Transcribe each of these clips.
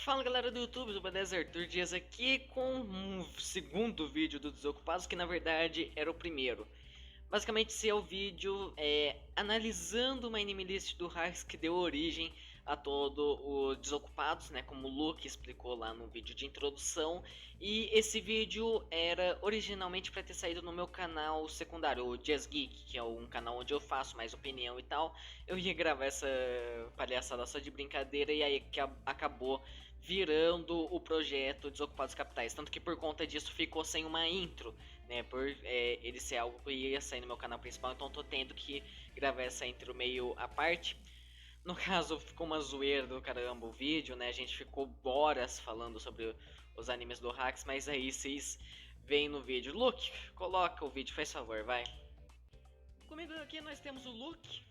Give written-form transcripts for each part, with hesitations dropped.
Fala galera do YouTube, do Beleza Arthur Dias aqui com um segundo vídeo do Desocupados, que na verdade era o primeiro. Basicamente esse é o vídeo analisando uma anime list do Hacks que deu origem a todo o Desocupados, né, como o Luke explicou lá no vídeo de introdução. E esse vídeo era originalmente para ter saído no meu canal secundário, o Jazz Geek, que é um canal onde eu faço mais opinião e tal. Eu ia gravar essa palhaçada só de brincadeira e aí que acabou virando o projeto Desocupados Capitais, tanto que por conta disso ficou sem uma intro, né, por ele ser algo que ia sair no meu canal principal, então tô tendo que gravar essa intro meio à parte. No caso, ficou uma zoeira do caramba o vídeo, né, a gente ficou horas falando sobre os animes do Hacks, mas aí vocês veem no vídeo. Luke, coloca o vídeo, faz favor, vai. Comigo aqui nós temos o Luke.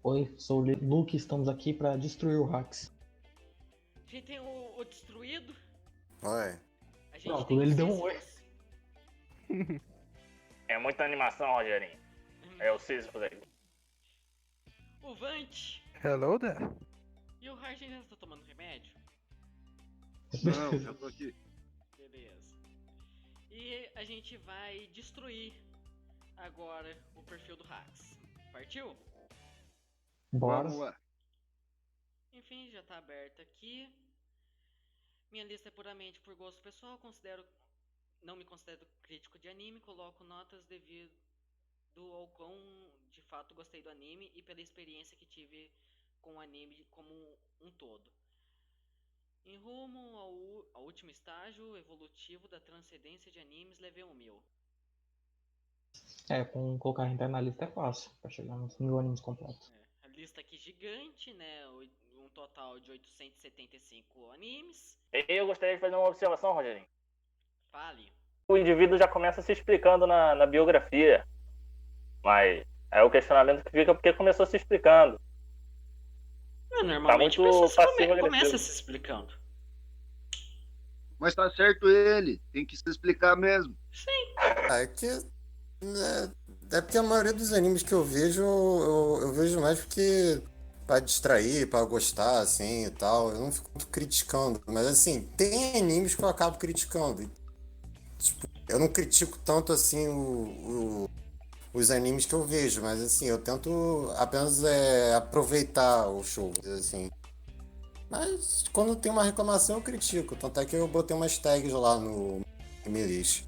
Oi, sou o Luke, estamos aqui para destruir o Hacks. A gente tem o Destruído. Oi. A gente Pronto, tem ele o deu um oi. Sísifos. É muita animação, Rogerinho. É o Sísifos aí. O Vant. Hello there. E o Hargen já tá tomando remédio? Não, já tô aqui. Beleza. E a gente vai destruir agora o perfil do Hacks. Partiu? Bora. Vamos lá. Enfim, já tá aberta aqui. Minha lista é puramente por gosto pessoal. Não me considero crítico de anime. Coloco notas devido ao quão de fato gostei do anime e pela experiência que tive com o anime como um todo. Em rumo ao último estágio evolutivo da transcendência de animes, levei 1000. Com colocar entrar na lista é fácil, para chegar nos 1000 animes completos. A lista aqui gigante, né? Um total de 875 animes. Eu gostaria de fazer uma observação, Rogerinho. Fale. O indivíduo já começa se explicando na biografia. Mas é o questionamento que fica porque começou se explicando. Normalmente muito a pessoa passivo-agressivo. começa se explicando. Mas tá certo ele. Tem que se explicar mesmo. É que. É porque a maioria dos animes que eu vejo, eu vejo mais porque. Pra distrair, pra gostar, assim e tal. Eu não fico muito criticando. Mas assim, tem animes que eu acabo criticando. Tipo, eu não critico tanto assim os animes que eu vejo, mas assim, eu tento apenas aproveitar o show, assim. Mas quando tem uma reclamação eu critico, tanto é que eu botei umas tags lá no Anime-List.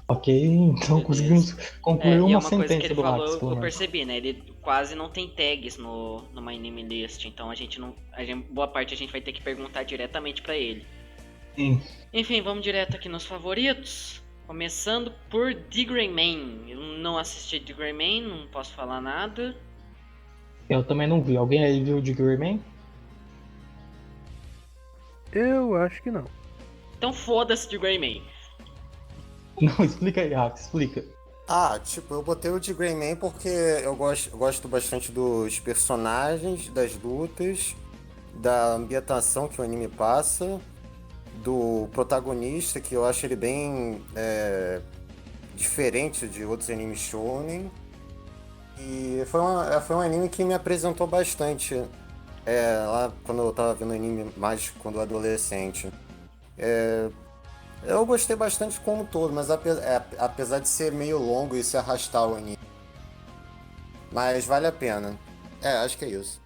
Ok, então Beleza. conseguimos concluir E é uma uma coisa que sentença ele do falou, Hacks, pelo eu menos. percebi, né? Ele quase não tem tags no Anime List, então a gente não. Boa parte a gente vai ter que perguntar diretamente pra ele. Sim. Enfim, vamos direto aqui nos favoritos. Começando por The Grey Man. Eu não assisti The Grey Man, não posso falar nada. Eu também não vi. Alguém aí viu o de Greyman? Eu acho que não. Então foda-se The Grey Man. Não, explica aí, Hacks, explica. Eu botei o de Greyman porque eu gosto bastante dos personagens, das lutas, da ambientação que o anime passa, do protagonista, que eu acho ele bem diferente de outros animes shounen. E foi um anime que me apresentou bastante lá quando eu tava vendo anime mais quando adolescente. Eu gostei bastante como um todo, mas apesar de ser meio longo e se arrastar o anime. Mas vale a pena. Acho que é isso.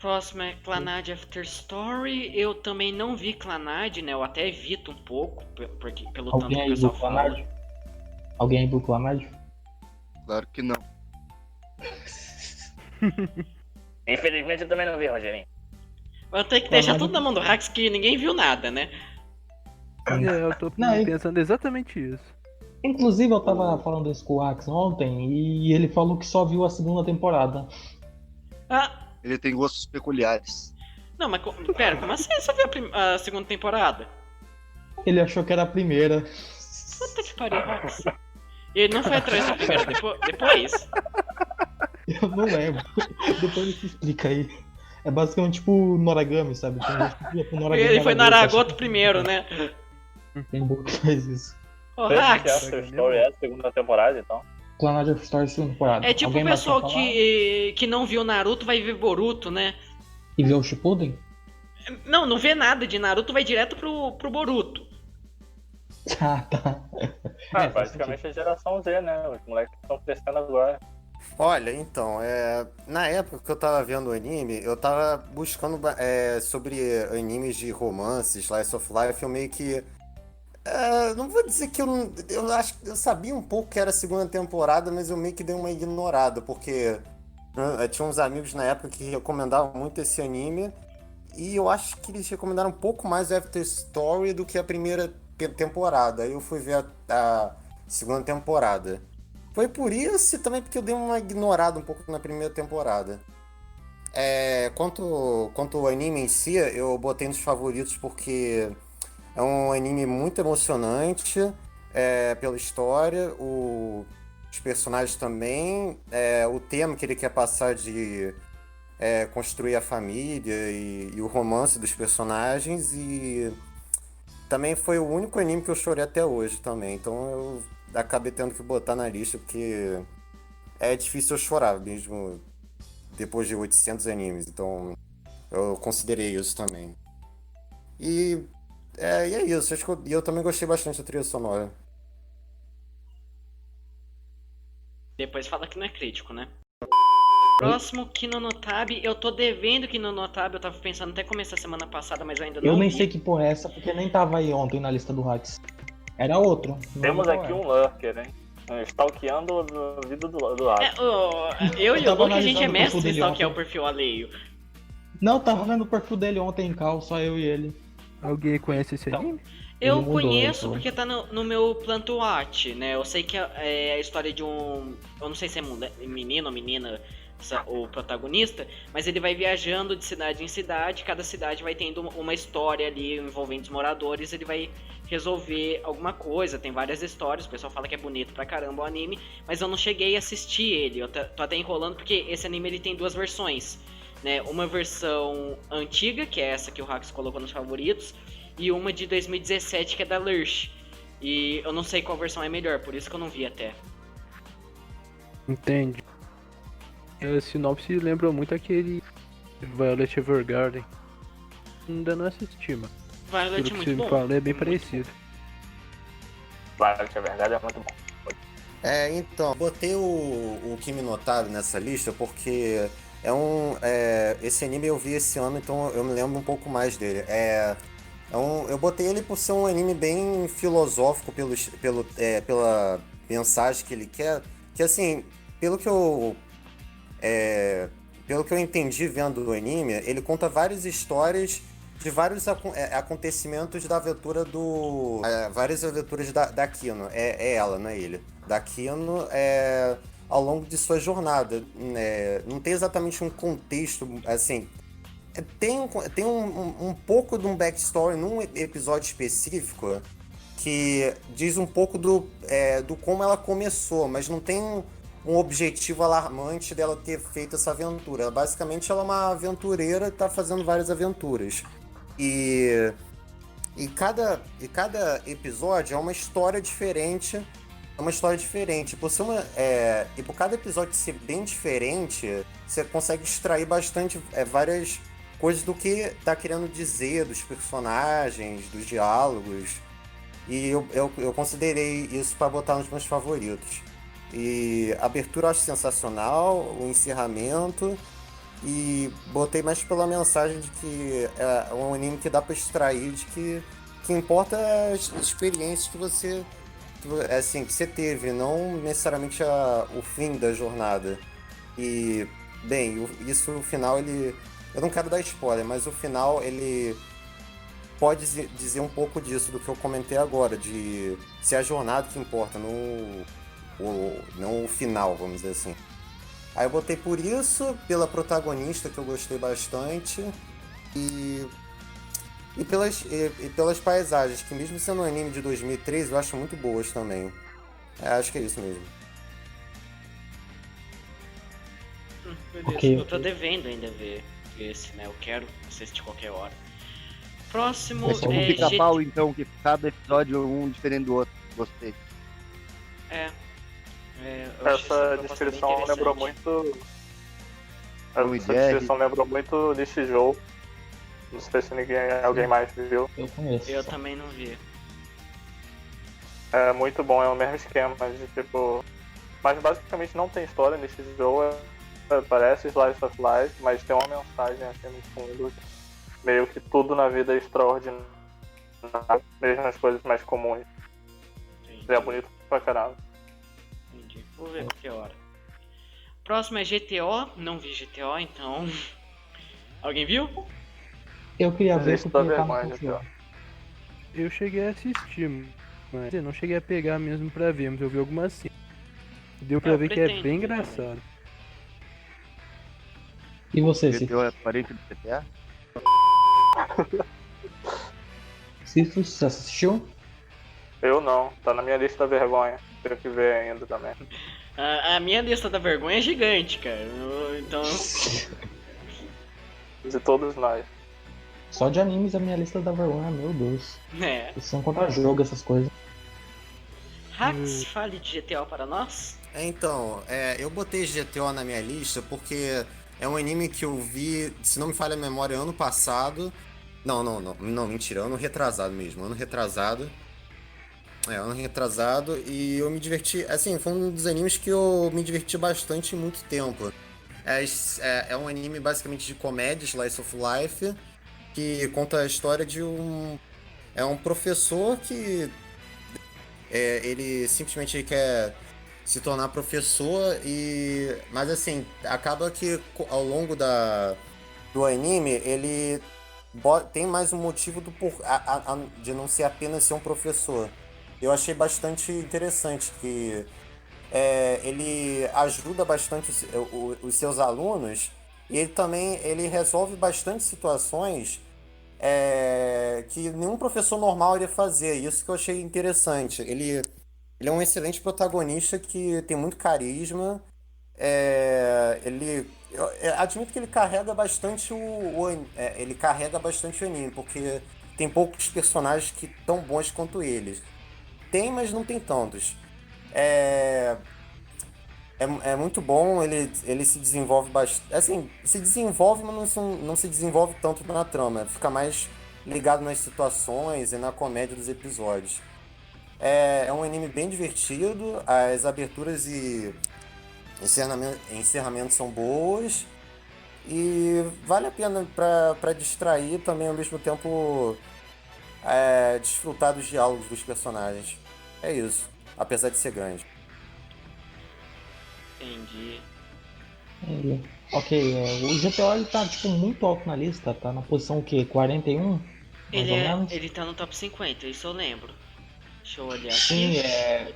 Próximo é Clannad After Story. Eu também não vi Clannad, né? Eu até evito um pouco, pelo tanto Alguém que o aí viu pessoal fala. Clannad? Alguém aí viu Clannad? Claro que não. Infelizmente eu também não vi, Rogerinho. Vou ter que deixar tudo na mão do Hacks que ninguém viu nada, né? Eu tô Não, pensando exatamente isso. Inclusive eu tava falando isso com o Hacks ontem e ele falou que só viu a segunda temporada. Ah, Ele tem gostos peculiares. não, mas pera, como assim você viu a segunda temporada? Ele achou que era a primeira. Puta que pariu, Hacks. E ele não foi atrás da primeira, depois. Eu não lembro. Depois ele se explica aí. É basicamente tipo Noragami, sabe? Tem gente que ia pro Noragami. Ele foi Naragoto primeiro, né? Tem boa que faz isso. Ô, Você Hacks. After Story é a segunda temporada, então. Clannad of Story segunda temporada. É tipo Alguém o mais pessoal quer falar? que não viu Naruto vai ver Boruto, né? E viu o Shippuden? Não vê nada de Naruto, vai direto pro Boruto. Ah, tá. faz Basicamente a geração Z, né? Os moleques estão crescendo agora. Olha, então, na época que eu tava vendo o anime, eu tava buscando sobre animes de romance, slice of life, eu meio que. Não vou dizer que eu acho que eu sabia um pouco que era a segunda temporada, mas eu meio que dei uma ignorada, porque tinha uns amigos na época que recomendavam muito esse anime, e eu acho que eles recomendaram um pouco mais o After Story do que a primeira temporada. Aí eu fui ver a segunda temporada. Foi por isso e também porque eu dei uma ignorada um pouco na primeira temporada. Quanto ao anime em si, eu botei nos favoritos porque é um anime muito emocionante pela história, os personagens também, o tema que ele quer passar de construir a família e o romance dos personagens, e também foi o único anime que eu chorei até hoje também, então eu acabei tendo que botar na lista porque é difícil eu chorar mesmo depois de 800 animes, então eu considerei isso também. E é isso, acho que eu também gostei bastante da trilha sonora. Depois fala que não é crítico, né? Próximo, Kino no Tabi. Eu tô devendo Kino no Tabi, eu tava pensando até começar semana passada, mas eu ainda não Eu nem vi. sei que porra é essa, porque nem tava aí ontem na lista do Hacks. Era outro. não Temos lembro aqui qual um lurker, hein? Stalkeando a vida do lado. Eu e o tava Luke, a gente é analisando o perfil mestre em dele stalkear ontem. o perfil alheio. Não, tava vendo o perfil dele ontem em cal, só eu e ele. Alguém conhece esse Então, anime? Eu Ele mudou, conheço então. porque tá no meu Planto Watch, né? Eu sei que é a história de um. Eu não sei se é menino ou menina o protagonista, mas ele vai viajando de cidade em cidade, cada cidade vai tendo uma história ali envolvendo os moradores, ele vai resolver alguma coisa, tem várias histórias, o pessoal fala que é bonito pra caramba o anime, mas eu não cheguei a assistir ele, eu tô até enrolando porque esse anime ele tem duas versões, né? Uma versão antiga, que é essa que o Hax colocou nos favoritos, e uma de 2017 que é da Lurch. E eu não sei qual versão é melhor, por isso que eu não vi até. Entende? A sinopse lembra muito aquele Violet Evergarden. Ainda não assisti, mano. Violet é Pelo que muito você bom. me fala, é bem Muito parecido. Claro que é verdade, é muito bom. Então, botei o Kimi no Tabi nessa lista porque esse anime eu vi esse ano, então eu me lembro um pouco mais dele. Eu botei ele por ser um anime bem filosófico pela mensagem que ele quer, que assim, pelo que eu entendi vendo o anime, ele conta várias histórias de vários acontecimentos da aventura várias aventuras da Kino. É ela, não é ele. Da Kino ao longo de sua jornada. Não tem exatamente um contexto, assim. Tem um pouco de um backstory num episódio específico que diz um pouco do como ela começou, mas não tem um objetivo alarmante dela ter feito essa aventura. Basicamente, ela é uma aventureira que está fazendo várias aventuras. E cada episódio é uma história diferente. E por cada episódio ser bem diferente, você consegue extrair bastante várias coisas do que tá querendo dizer, dos personagens, dos diálogos. E eu considerei isso para botar nos meus favoritos. E a abertura eu acho sensacional, o encerramento, e botei mais pela mensagem de que é um anime que dá para extrair, de que importa as experiências que você teve, não necessariamente o fim da jornada. E, bem, o final, eu não quero dar spoiler, mas o final, ele pode dizer um pouco disso, do que eu comentei agora, de ser a jornada que importa, não o final, vamos dizer assim. Aí eu botei por isso, pela protagonista, que eu gostei bastante, e pelas paisagens, que mesmo sendo um anime de 2013, eu acho muito boas também. Acho que é isso mesmo. Beleza, Ok, eu tô ok. devendo ainda ver esse, né? Eu quero assistir qualquer hora. Próximo Vai ser um é Pica-pau, então, que cada episódio um diferente do outro. Gostei. eu achei Essa proposta bem descrição lembrou interessante. muito. Tom e Essa Jerry. descrição lembrou muito de Shijou. Não sei se alguém mais viu. Eu conheço. Eu também não vi. É muito bom, é o mesmo esquema de tipo. Mas basicamente não tem história nesse jogo. Parece Slice of Life, mas tem uma mensagem assim no fundo. Meio que tudo na vida é extraordinário. Mesmo as coisas mais comuns. Entendi. É bonito pra caramba. Entendi. Vou ver que hora. Próximo é GTO. Não vi GTO, então. Alguém viu? Eu queria ver Lista porque da tá no vergonha, Crunchyroll. Eu cheguei a assistir, mas eu não cheguei a pegar mesmo pra ver, mas eu vi algumas cenas. Deu pra Eu ver que é pretendo bem ver também. engraçado. E você, Cifrus? GTO é parente do GTA? Cifrus, você assistiu? Eu não, tá na minha lista da vergonha. Tenho que ver ainda também. A minha lista da vergonha é gigante, cara. Então. De todos nós. Só de animes a minha lista da vergonha, meu Deus. É. Sem contar jogo, essas coisas. Hax, fale de GTO para nós. Então, eu botei GTO na minha lista porque é um anime que eu vi, se não me falha a memória, ano passado. Não, mentira, ano retrasado mesmo, ano retrasado. Ano retrasado, e eu me diverti, assim, foi um dos animes que eu me diverti bastante em muito tempo. É um anime basicamente de comédia, Slice of Life, que conta a história de um professor que ele simplesmente quer se tornar professor, mas assim, acaba que ao longo do anime ele tem mais um motivo de não ser apenas ser um professor. Eu achei bastante interessante que ele ajuda bastante os seus alunos, e ele resolve bastante situações que nenhum professor normal iria fazer. Isso que eu achei interessante. Ele é um excelente protagonista que tem muito carisma. Eu admito que ele carrega bastante ele carrega bastante o anime, porque tem poucos personagens que tão bons quanto eles. Tem, mas não tem tantos. É muito bom, ele se desenvolve bastante. Assim, se desenvolve, mas não se desenvolve tanto na trama. Fica mais ligado nas situações e na comédia dos episódios. É um anime bem divertido, as aberturas e encerramentos são boas. E vale a pena pra distrair também, ao mesmo tempo desfrutar dos diálogos dos personagens. É isso, apesar de ser grande. Entendi. Ok, o GTO ele tá tipo muito alto na lista, tá na posição o quê? 41? Mais ou menos? Ele tá no top 50, isso eu lembro. Deixa eu olhar Sim, aqui.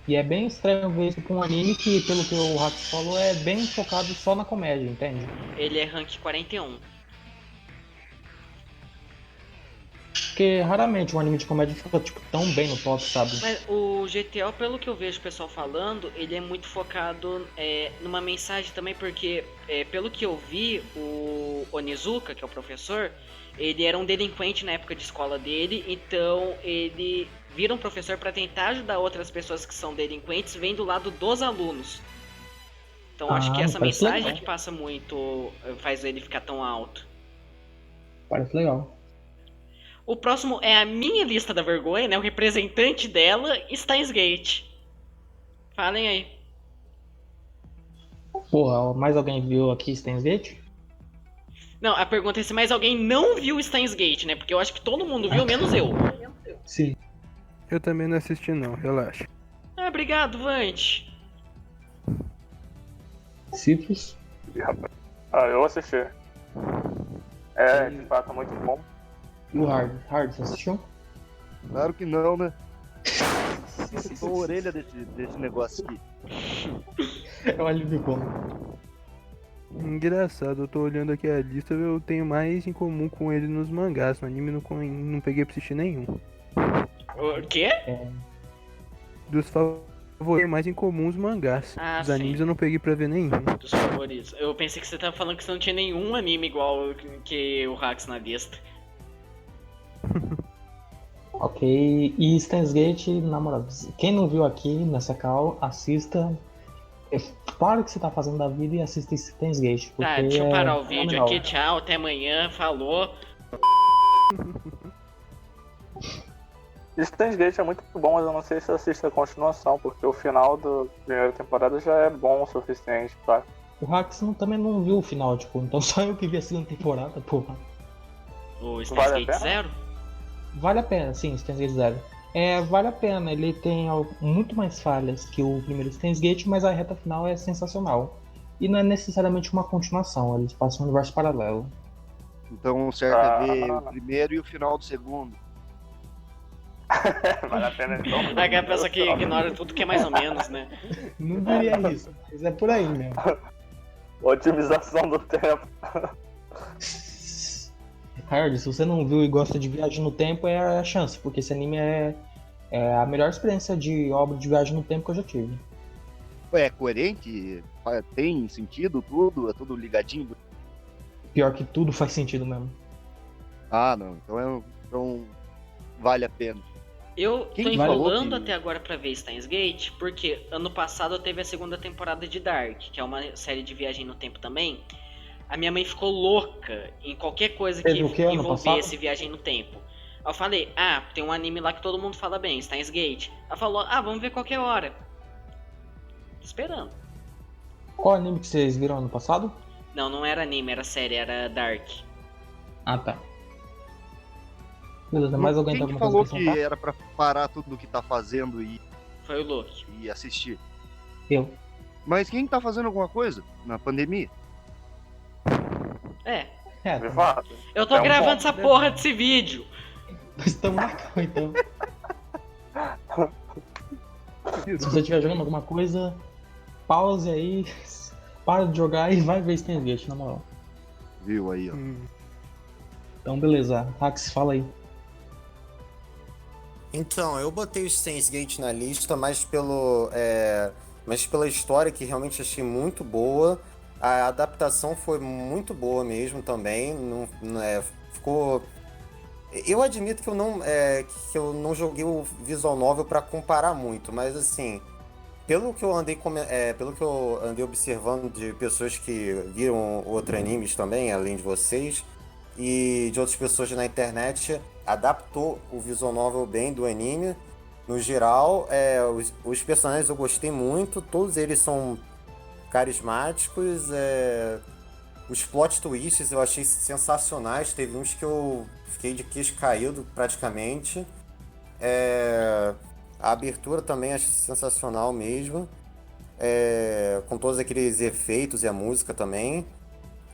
e é bem estranho ver isso com um anime que, pelo que o Hax falou, é bem focado só na comédia, entende? Ele é rank 41. Porque raramente um anime de comédia fica tipo tão bem no top, sabe? Mas o GTO, pelo que eu vejo o pessoal falando, ele é muito focado numa mensagem também, porque pelo que eu vi, o Onizuka, que é o professor, ele era um delinquente na época de escola dele, então ele vira um professor para tentar ajudar outras pessoas que são delinquentes, vem do lado dos alunos. Então acho que essa parece mensagem legal. que passa muito, faz ele ficar tão alto. Parece legal. O próximo é a minha lista da vergonha, né? O representante dela, Steins Gate. Falem aí. Porra, mais alguém viu aqui Steins Gate? Não, a pergunta é se mais alguém não viu Steins Gate, né? Porque eu acho que todo mundo viu, menos eu. Sim. Eu também não assisti não, relaxa. Ah, obrigado, Vante. Cifrus? Eu assisti. De fato, muito bom. E o Hard? Hard, você assistiu? Claro que não, né? Eu sou a orelha desse negócio aqui. É um alívio bom. Engraçado, eu tô olhando aqui a lista, eu tenho mais em comum com ele nos mangás. No anime não peguei pra assistir nenhum. O quê? Dos favoritos mais em comum os mangás. Ah, Os sim. animes eu não peguei pra ver nenhum. Dos favoritos. Eu pensei que você tava falando que você não tinha nenhum anime igual que o Hax na lista. Ok, e Steins Gate, na moral, quem não viu aqui nessa call, assista. Para o que você tá fazendo da vida e assista Steins Gate. Tá, porque deixa eu parar o vídeo fenomenal. aqui. Tchau, até amanhã. Falou. Steins Gate é muito bom, mas eu não sei se eu assisto a continuação, porque o final da primeira temporada já é bom o suficiente, tá? O Hax também não viu o final, tipo, então só eu que vi a segunda temporada, porra. O Steins Vale a Gate pena? Zero? Vale a pena, sim, Steins Gate Zero. Vale a pena, ele tem muito mais falhas que o primeiro Steins Gate, mas a reta final é sensacional. E não é necessariamente uma continuação, eles passam um universo paralelo. Então o certo é ver o primeiro e o final do segundo. Vale a pena então. Aquela pessoa que ignora tudo que é mais ou menos, né? Não diria isso, mas é por aí mesmo. Otimização do tempo. Hard, se você não viu e gosta de viagem no tempo, é a chance, porque esse anime é a melhor experiência de obra de viagem no tempo que eu já tive. É coerente? Tem sentido tudo? É tudo ligadinho? Pior que tudo faz sentido mesmo. Ah, não. Então vale a pena. Eu tô Quem falou enrolando que- até agora pra ver Steins Gate, porque ano passado teve a segunda temporada de Dark, que é uma série de viagem no tempo também. A minha mãe ficou louca em qualquer coisa que Teve o quê ano envolvesse passado? viagem no tempo. Aí eu falei, tem um anime lá que todo mundo fala bem, Steins Gate. Ela falou, vamos ver qualquer hora. Tô esperando. Qual anime que vocês viram ano passado? Não era anime, era série, era Dark. Ah, tá. Beleza, mais alguém tem Quem que alguma coisa falou pra que acrescentar? era pra parar tudo o que tá fazendo Foi o Loki. e assistir? Eu. Mas quem tá fazendo alguma coisa na pandemia? É, De fato. Eu tô É um gravando ponto, essa né? porra desse vídeo. estamos na cama então. Se você estiver jogando alguma coisa, pause aí, para de jogar e vai ver Steins Gate, na moral. Viu aí, ó. Então, beleza. Hax, fala aí. Então, eu botei o Steins Gate na lista, mas pela história que realmente achei muito boa. A adaptação foi muito boa mesmo também. Ficou. Eu admito que eu não joguei o Visual Novel para comparar muito, mas assim, pelo que eu andei observando de pessoas que viram outros animes também, além de vocês, e de outras pessoas na internet, adaptou o Visual Novel bem do anime. No geral, os personagens eu gostei muito, todos eles são carismáticos, os plot twists eu achei sensacionais, teve uns que eu fiquei de queixo caído praticamente. A abertura também acho sensacional mesmo, com todos aqueles efeitos e a música também.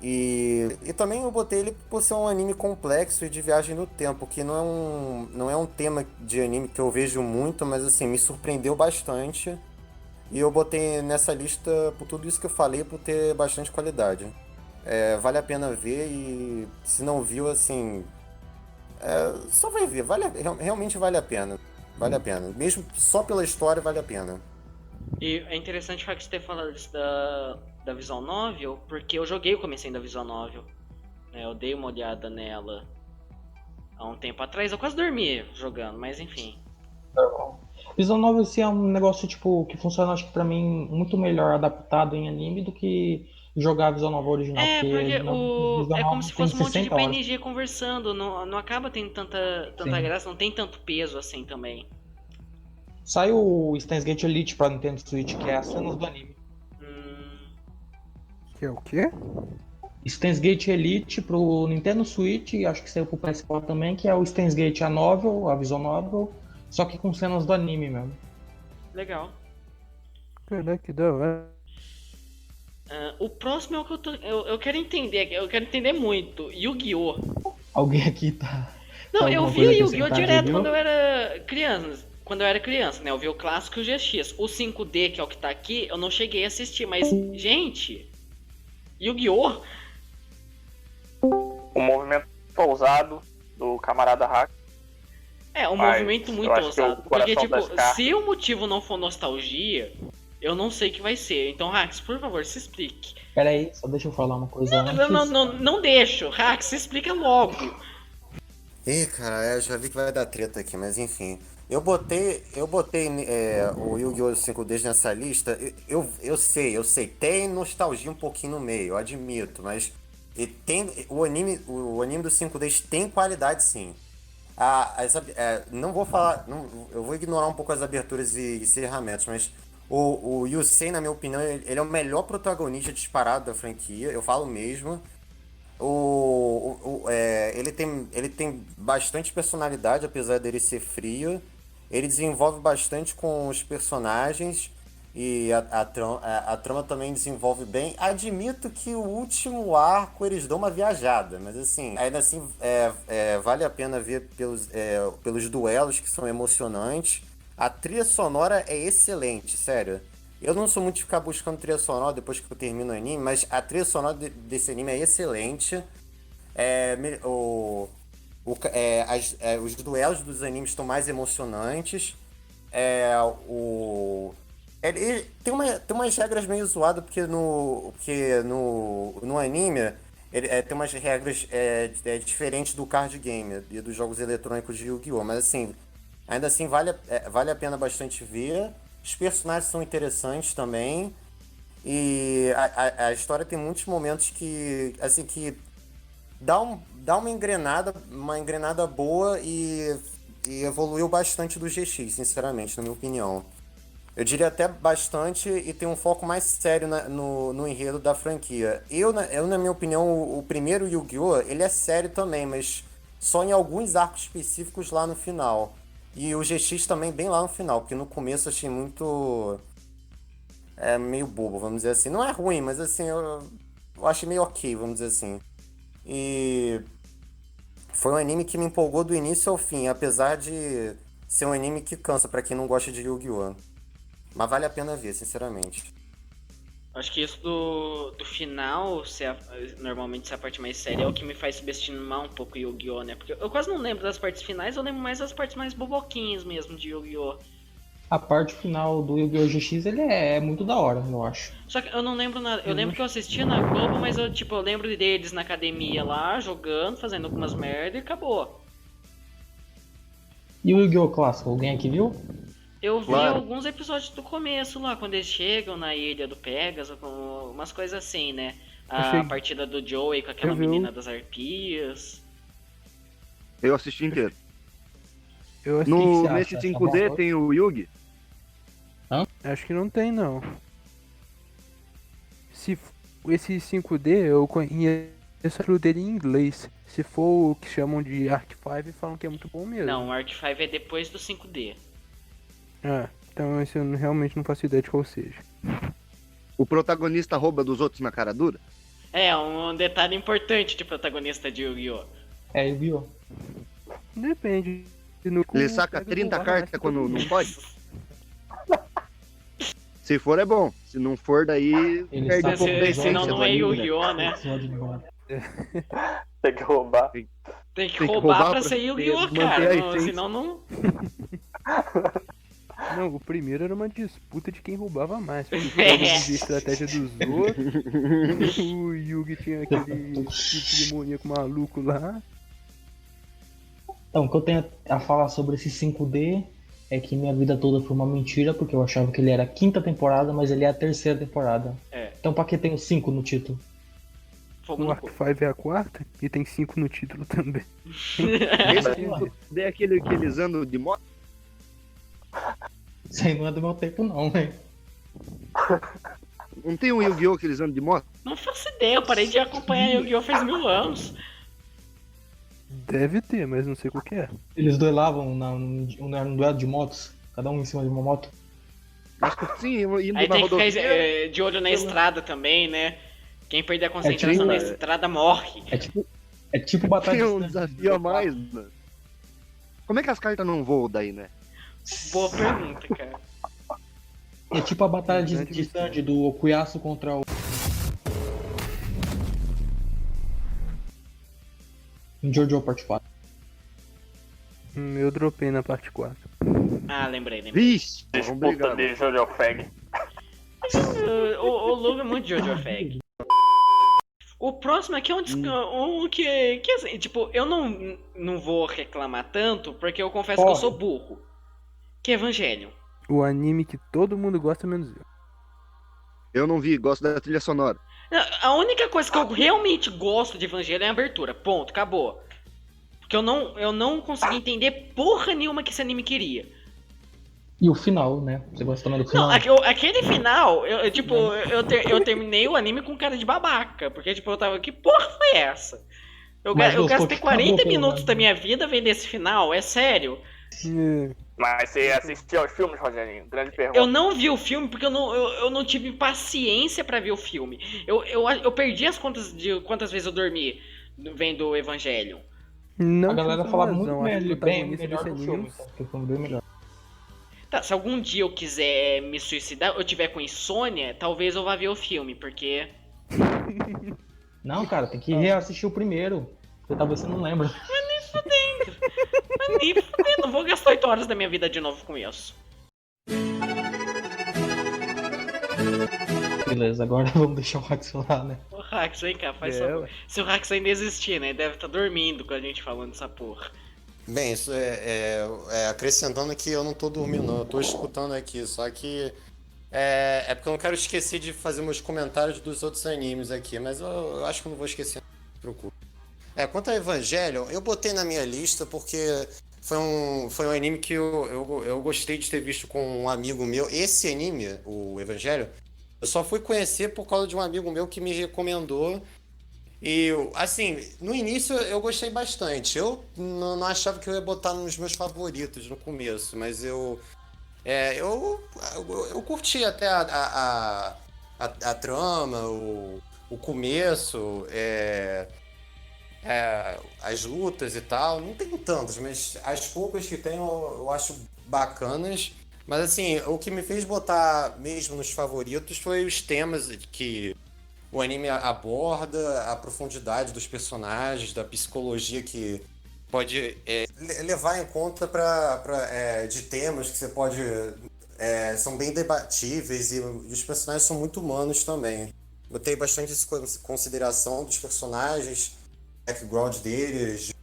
E também eu botei ele por ser um anime complexo e de viagem no tempo, que não é um tema de anime que eu vejo muito, mas assim, me surpreendeu bastante. E eu botei nessa lista por tudo isso que eu falei, por ter bastante qualidade. Vale a pena ver e se não viu, assim, só vai ver, realmente vale a pena. Vale a pena. Mesmo só pela história vale a pena. E é interessante o fato de ter falado isso da Visual Novel, porque eu joguei o comecinho da Visual Novel. Né? Eu dei uma olhada nela há um tempo atrás. Eu quase dormi jogando, mas enfim. Visual Novel assim, é um negócio tipo que funciona, acho que pra mim, muito melhor adaptado em anime do que jogar a Visual Novel original. Porque Visual é como Novel se tem fosse um monte de 60 horas. PNG conversando. Não acaba tendo tanta Sim. graça, não tem tanto peso assim também. Saiu o Steins Gate Elite pra Nintendo Switch, que é as cenas do anime. Que é o quê? Steins Gate Elite pro Nintendo Switch, e acho que saiu pro PS4 também, que é o Steins Gate a Novel, a Visual Novel, só que com cenas do anime mesmo. Legal. Caraca, que da hora. O próximo é o que eu quero entender. Eu quero entender muito. Yu-Gi-Oh! Alguém aqui tá. Não, Tem eu alguma vi o coisa a Yu-Gi-Oh! acrescentar, direto Yu-Gi-Oh? quando eu era criança. Quando eu era criança, né? Eu vi o clássico e o GX. O 5D, que é o que tá aqui, eu não cheguei a assistir, mas, gente, Yu-Gi-Oh! Um movimento ousado do camarada Hack. É um Mas movimento eu muito acho que o ousado. Porque, coração tipo, das cartas- se o motivo não for nostalgia, eu não sei o que vai ser. Então, Rax, por favor, se explique. Pera aí, só deixa eu falar uma coisa antes. Não deixo. Rax, se explica logo. Cara, já vi que vai dar treta aqui, mas enfim. Eu botei o Yu-Gi-Oh! 5D nessa lista. Eu sei, tem nostalgia um pouquinho no meio, eu admito, mas E tem, o anime do 5Ds tem qualidade, sim. Não vou falar. Eu vou ignorar um pouco as aberturas e encerramentos, mas o Yusei, na minha opinião, ele é o melhor protagonista disparado da franquia, eu falo mesmo. Ele tem bastante personalidade, apesar dele ser frio. Ele desenvolve bastante com os personagens e a trama também desenvolve bem. Admito que o último arco eles dão uma viajada, mas assim, ainda assim vale a pena ver pelos duelos que são emocionantes. A trilha sonora é excelente, sério. Eu não sou muito de ficar buscando trilha sonora depois que eu termino o anime, mas a trilha sonora desse anime é excelente. Os duelos dos animes estão mais emocionantes. Ele tem umas regras meio zoadas, porque no anime tem umas regras diferentes do card game e dos jogos eletrônicos de Yu-Gi-Oh! Mas assim, ainda assim vale a pena bastante ver. Os personagens são interessantes também. E a história tem muitos momentos que dá uma engrenada boa e evoluiu bastante do GX, sinceramente, na minha opinião. Eu diria até bastante e tem um foco mais sério no enredo da franquia. Na minha opinião, o primeiro Yu-Gi-Oh! Ele é sério também, mas só em alguns arcos específicos lá no final. E o GX também bem lá no final, porque no começo eu achei muito... meio bobo, vamos dizer assim. Não é ruim, mas assim, eu achei meio ok, vamos dizer assim. E foi um anime que me empolgou do início ao fim, apesar de ser um anime que cansa pra quem não gosta de Yu-Gi-Oh! Mas vale a pena ver, sinceramente. Acho que isso do final, normalmente ser a parte mais séria, é o que me faz subestimar um pouco Yu-Gi-Oh, né? Porque eu quase não lembro das partes finais, eu lembro mais das partes mais boboquinhas mesmo de Yu-Gi-Oh! A parte final do Yu-Gi-Oh! GX ele é muito da hora, eu acho. Só que eu não lembro nada. Eu lembro que eu assistia na Globo, mas eu lembro deles na academia lá, jogando, fazendo algumas merda e acabou. E o Yu-Gi-Oh! Clássico, alguém aqui viu? Eu vi Claro. alguns episódios do começo lá, quando eles chegam na ilha do Pegasus, com umas coisas assim, né? A Achei- partida do Joey com aquela Eu vi menina das arpias. Eu assisti inteiro. Eu que você acha? Nesse Tá 5D bom? tem o Yugi. acho que não tem, não. Se esse 5D, eu conheço o dele em inglês. Se for o que chamam de Arc 5, falam que é muito bom mesmo. Não, o Arc 5 é depois do 5D. Ah, então esse eu realmente não faço ideia de qual seja. O protagonista rouba dos outros na cara dura. É, um detalhe importante de protagonista de Yu-Gi-Oh! É Yu-Gi-Oh! Depende. No cu, Ele saca pega 30 roubar mais cartas que quando todo não mundo. pode. Se for é bom. Se não for, daí Ele perde saca um pouco da os Senão essência não do é anime, né? Yu-Gi-Oh, né? Pode ir embora. Tem que roubar. Tem que que roubar roubar pra pra ser Yu-Gi-Oh, manter a cara. essência. Senão não. Não, o primeiro era uma disputa de quem roubava mais. Porque É. cada um vivia a estratégia dos outros. O Yugi tinha aquele tipo demoníaco maluco lá. Então, o que eu tenho a falar sobre esse 5D é que minha vida toda foi uma mentira, porque eu achava que ele era a quinta temporada, mas ele é a terceira temporada. É. Então pra que tem o 5 no título? Fogo O no Arc cu. 5 é a quarta e tem 5 no título também. Esse 5D é aquele que eles andam de moto. Isso aí não é do meu tempo não, velho. Não tem um Yu-Gi-Oh! Que eles andam de moto? Não faço ideia, eu parei de acompanhar Yu-Gi-Oh! Faz 1000 anos. Deve ter, mas não sei qual que é. Eles duelavam num duelo de motos, cada um em cima de uma moto. Acho que sim, indo Aí na tem que rodovia. ficar de olho na estrada também, né? Quem perder a concentração na estrada morre. É tipo batalha Tem de um stand. desafio a mais, mano. Como é que as cartas não voam daí, né? Boa pergunta, cara. É tipo a batalha de stand do Okuyasu contra o... em Jojo Part 4. Eu dropei na parte 4. Ah, lembrei. Vixe, vamos Disputa brigar. de Jojo Fag. O Lugo é muito Jojo Fag. O próximo aqui é um que assim, tipo, eu não vou reclamar tanto, porque eu confesso que eu sou burro. Que é Evangelion. O anime que todo mundo gosta, menos eu. Eu não vi, gosto da trilha sonora. A única coisa que eu realmente gosto de Evangelho é a abertura. Ponto, acabou. Porque eu não consegui entender porra nenhuma que esse anime queria. E o final, né? Você gosta também do Não, final? aquele final, eu terminei o anime com cara de babaca. Porque, tipo, eu tava, que porra foi essa? Mas Eu gostou gastei que acabou, 40 pelo minutos menos. da minha vida vendo esse final, é sério. Mas você assistiu aos filmes, Rogerinho? Grande pergunta. Eu não vi o filme porque eu não tive paciência pra ver o filme. Eu perdi as contas de quantas vezes eu dormi vendo o Evangelho. Não A galera tive fala razão, muito acho que bem, o bem protagonista melhor desse do filme, anime. tá? Porque o filme é bem melhor. Tá, se algum dia eu quiser me suicidar, eu tiver com insônia, talvez eu vá ver o filme, porque. Não, cara, tem que reassistir o primeiro. Porque talvez você não lembra. Mas nem fudendo, não vou gastar 8 horas da minha vida de novo com isso. Beleza, agora vamos deixar o Max lá, né? Ô Rax, vem cá, faz É, favor. ué. Se o Rax ainda existir, né? Deve estar dormindo com a gente falando essa porra. Bem, isso acrescentando que eu não tô dormindo, não, eu tô escutando aqui, só que é porque eu não quero esquecer de fazer meus comentários dos outros animes aqui, mas eu acho que eu não vou esquecer, não se preocupe. Quanto a Evangelion, eu botei na minha lista porque foi um anime que eu gostei de ter visto com um amigo meu. Esse anime, o Evangelion, eu só fui conhecer por causa de um amigo meu que me recomendou. E, assim, no início eu gostei bastante. Eu não achava que eu ia botar nos meus favoritos no começo, mas eu curti até a trama, o começo, as lutas e tal. Não tem tantas, mas as poucas que tem eu acho bacanas. Mas, assim, o que me fez botar mesmo nos favoritos foi os temas que o anime aborda, a profundidade dos personagens, da psicologia que pode levar em conta de temas que você pode. São bem debatíveis e os personagens são muito humanos também. Botei bastante consideração dos personagens, background deles,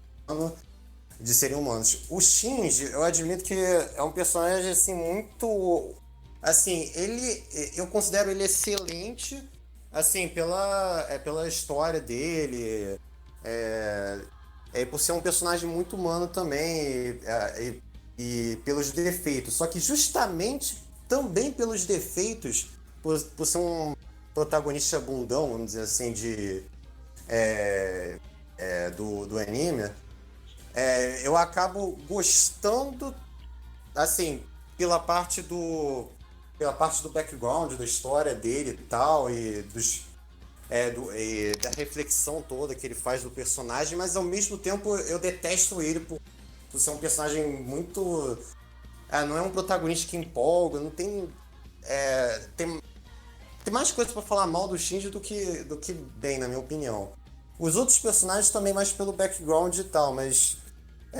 de serem humanos. O Shinji, eu admito que é um personagem assim muito. Assim, eu considero ele excelente. Assim, pela história dele, por ser um personagem muito humano também, e pelos defeitos. Só que justamente também pelos defeitos, por ser um protagonista bundão, vamos dizer assim, do anime, eu acabo gostando, assim, pela parte do background, da história dele e tal, e da reflexão toda que ele faz do personagem, mas ao mesmo tempo eu detesto ele por ser um personagem muito. Não é um protagonista que empolga, não tem. Tem mais coisa pra falar mal do Shinji do que bem, na minha opinião. Os outros personagens também mais pelo background e tal, mas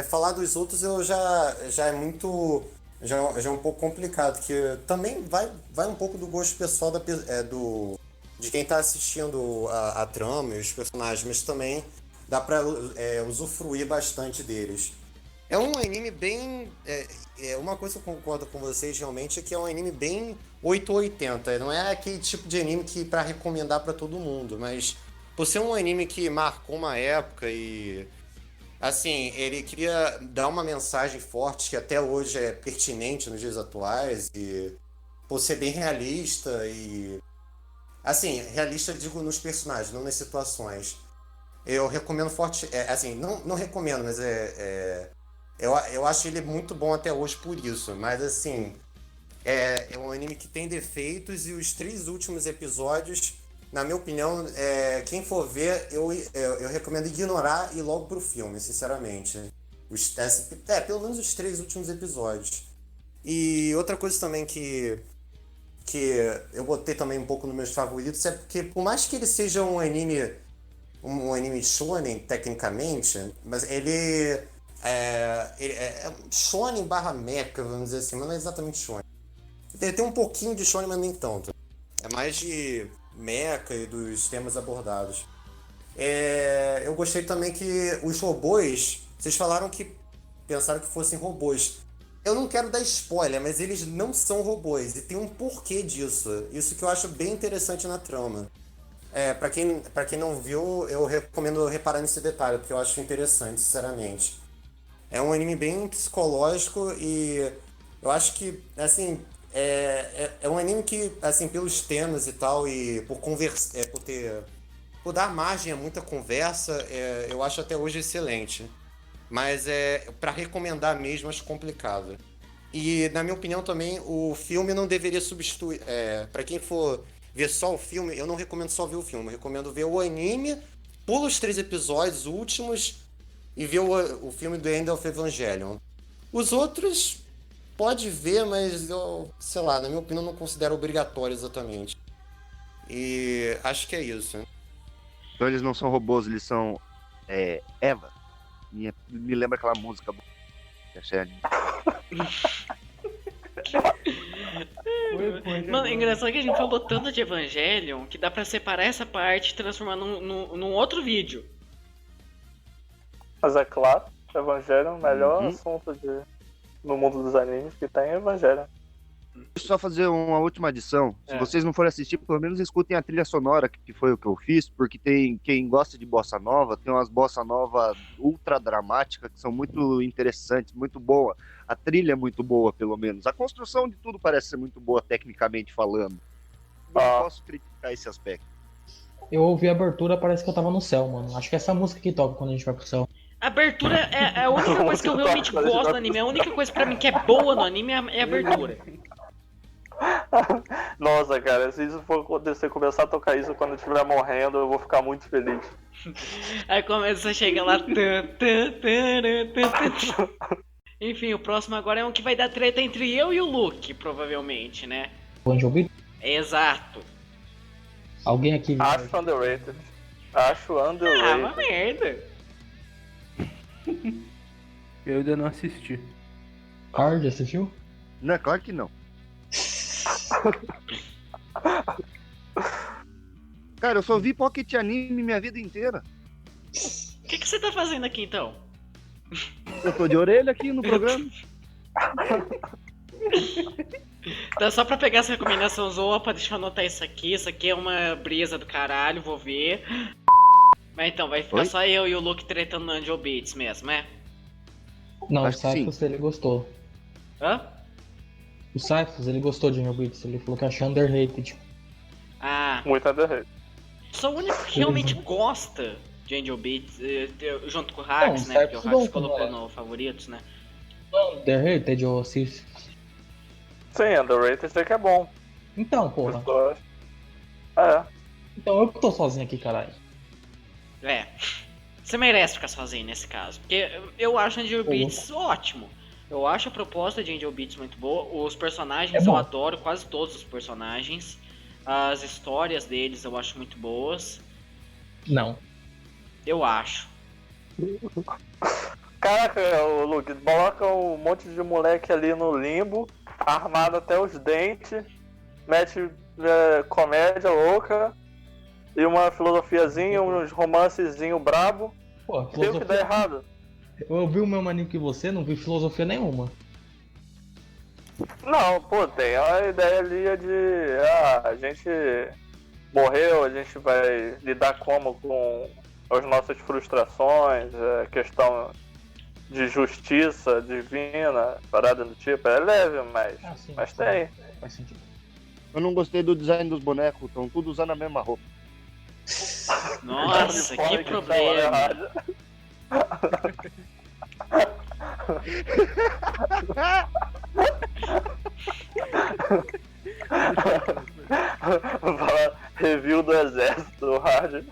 falar dos outros eu já é muito. Já é um pouco complicado, que também vai um pouco do gosto pessoal de quem tá assistindo a trama e os personagens, mas também dá pra usufruir bastante deles. É um anime bem. Uma coisa que eu concordo com vocês realmente é que é um anime bem 880. Não é aquele tipo de anime que pra recomendar pra todo mundo, mas por ser um anime que marcou uma época e. Assim, ele queria dar uma mensagem forte que até hoje é pertinente nos dias atuais e por ser bem realista e... Assim, realista digo nos personagens, não nas situações. Eu recomendo forte... assim, não recomendo, mas eu acho ele muito bom até hoje por isso. Mas assim, é um anime que tem defeitos e os 3 últimos episódios... Na minha opinião, quem for ver, eu recomendo ignorar e ir logo pro filme, sinceramente. Pelo menos os 3 últimos episódios. E outra coisa também que eu botei também um pouco nos meus favoritos é porque, por mais que ele seja um anime shonen, tecnicamente, mas ele é shonen barra mecha, vamos dizer assim, mas não é exatamente shonen. Ele tem um pouquinho de shonen, mas nem tanto. É mais de mecha e dos temas abordados. Eu gostei também que os robôs, vocês falaram que pensaram que fossem robôs. Eu não quero dar spoiler, mas eles não são robôs e tem um porquê disso. Isso que eu acho bem interessante na trama. pra quem não viu, eu recomendo reparar nesse detalhe, porque eu acho interessante, sinceramente. É um anime bem psicológico e eu acho que, assim, é um anime que, assim, pelos temas e tal, e por dar margem a muita conversa, eu acho até hoje excelente. Mas para recomendar mesmo, acho complicado. E, na minha opinião, também, o filme não deveria substituir. Para quem for ver só o filme, eu não recomendo só ver o filme, eu recomendo ver o anime, pula os 3 episódios últimos e ver o filme do End of Evangelion. Os outros, pode ver, mas eu, sei lá, na minha opinião, não considero obrigatório exatamente. E acho que é isso. Então eles não são robôs, eles são Eva. Me lembra aquela música. Mano, é engraçado que a gente falou tanto de Evangelion que dá pra separar essa parte e transformar num outro vídeo. Mas é claro, Evangelho é o melhor assunto no mundo dos animes que tem Evangelho. Deixa eu só fazer uma última adição. Se vocês não forem assistir, pelo menos escutem a trilha sonora, que foi o que eu fiz, porque tem quem gosta de bossa nova, tem umas bossa nova ultra dramáticas que são muito interessantes, muito boa. A trilha é muito boa, pelo menos. A construção de tudo parece ser muito boa, tecnicamente falando. Não posso criticar esse aspecto. Eu ouvi a abertura, parece que eu tava no céu, mano. Acho que é essa música que toca quando a gente vai pro céu. A abertura é a única coisa que eu realmente gosto do anime. A única coisa pra mim que é boa no anime é a abertura. Nossa, cara, se isso for acontecer, começar a tocar isso quando eu estiver morrendo, eu vou ficar muito feliz. Aí começa a chegar lá. Enfim, o próximo agora é um que vai dar treta entre eu e o Luke, provavelmente, né? Angel Beats? Exato. Alguém aqui viu? Acho underrated. Ah, uma merda. Eu ainda não assisti. Card, assistiu? Não, é claro que não. Cara, eu só vi Pocket Anime minha vida inteira. O que você tá fazendo aqui então? Eu tô de orelha aqui no programa. Tá só pra pegar essa recomendação zoa, deixa eu anotar isso aqui é uma brisa do caralho, vou ver. Mas então, vai ficar só eu e o Luke tretando no Angel Beats mesmo, é? Não, Acho o que sim. Cyphus ele gostou. Hã? O Cyphus ele gostou de Angel Beats, ele falou que achou underrated. Ah, Muito underrated. sou o único que realmente gosta de Angel Beats, junto com o Hax, Não, né? Porque o Cyphus Hax gosta, colocou não é? no favoritos, né? Underrated ou Cyphus? Sim, underrated é que é bom. Então, porra. Pessoas. Então eu que tô sozinho aqui, caralho. É. Você merece ficar sozinho nesse caso. Porque eu acho Angel Beats ótimo. Eu acho a proposta de Angel Beats muito boa. Os personagens eu adoro, quase todos os personagens. As histórias deles eu acho muito boas. Não. Eu acho. Caraca, o Luke, coloca um monte de moleque ali no limbo, armado até os dentes, mete comédia louca e uma filosofiazinha, uns romancezinho brabo. Pô, Tem o que dá errado. Eu ouvi o mesmo anime que você, não vi filosofia nenhuma. Não, pô, tem a ideia ali de a gente morreu, a gente vai lidar como com as nossas frustrações, questão de justiça divina, parada do tipo, é leve, mas tem. Faz sentido. Eu não gostei do design dos bonecos, estão tudo usando a mesma roupa. Nossa, que problema. Review do exército, Hard.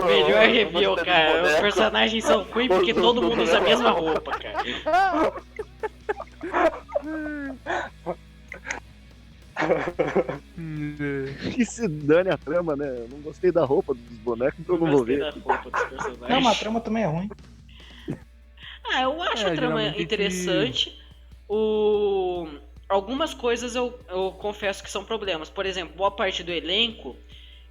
Melhor review, cara. Os personagens são ruins porque todo mundo usa a mesma roupa, cara. Que se dane a trama, né? Eu não gostei da roupa dos bonecos, então eu não vou ver. Da roupa dos personagens. Não, mas a trama também é ruim. Ah, eu acho a trama interessante. Algumas coisas eu confesso que são problemas. Por exemplo, boa parte do elenco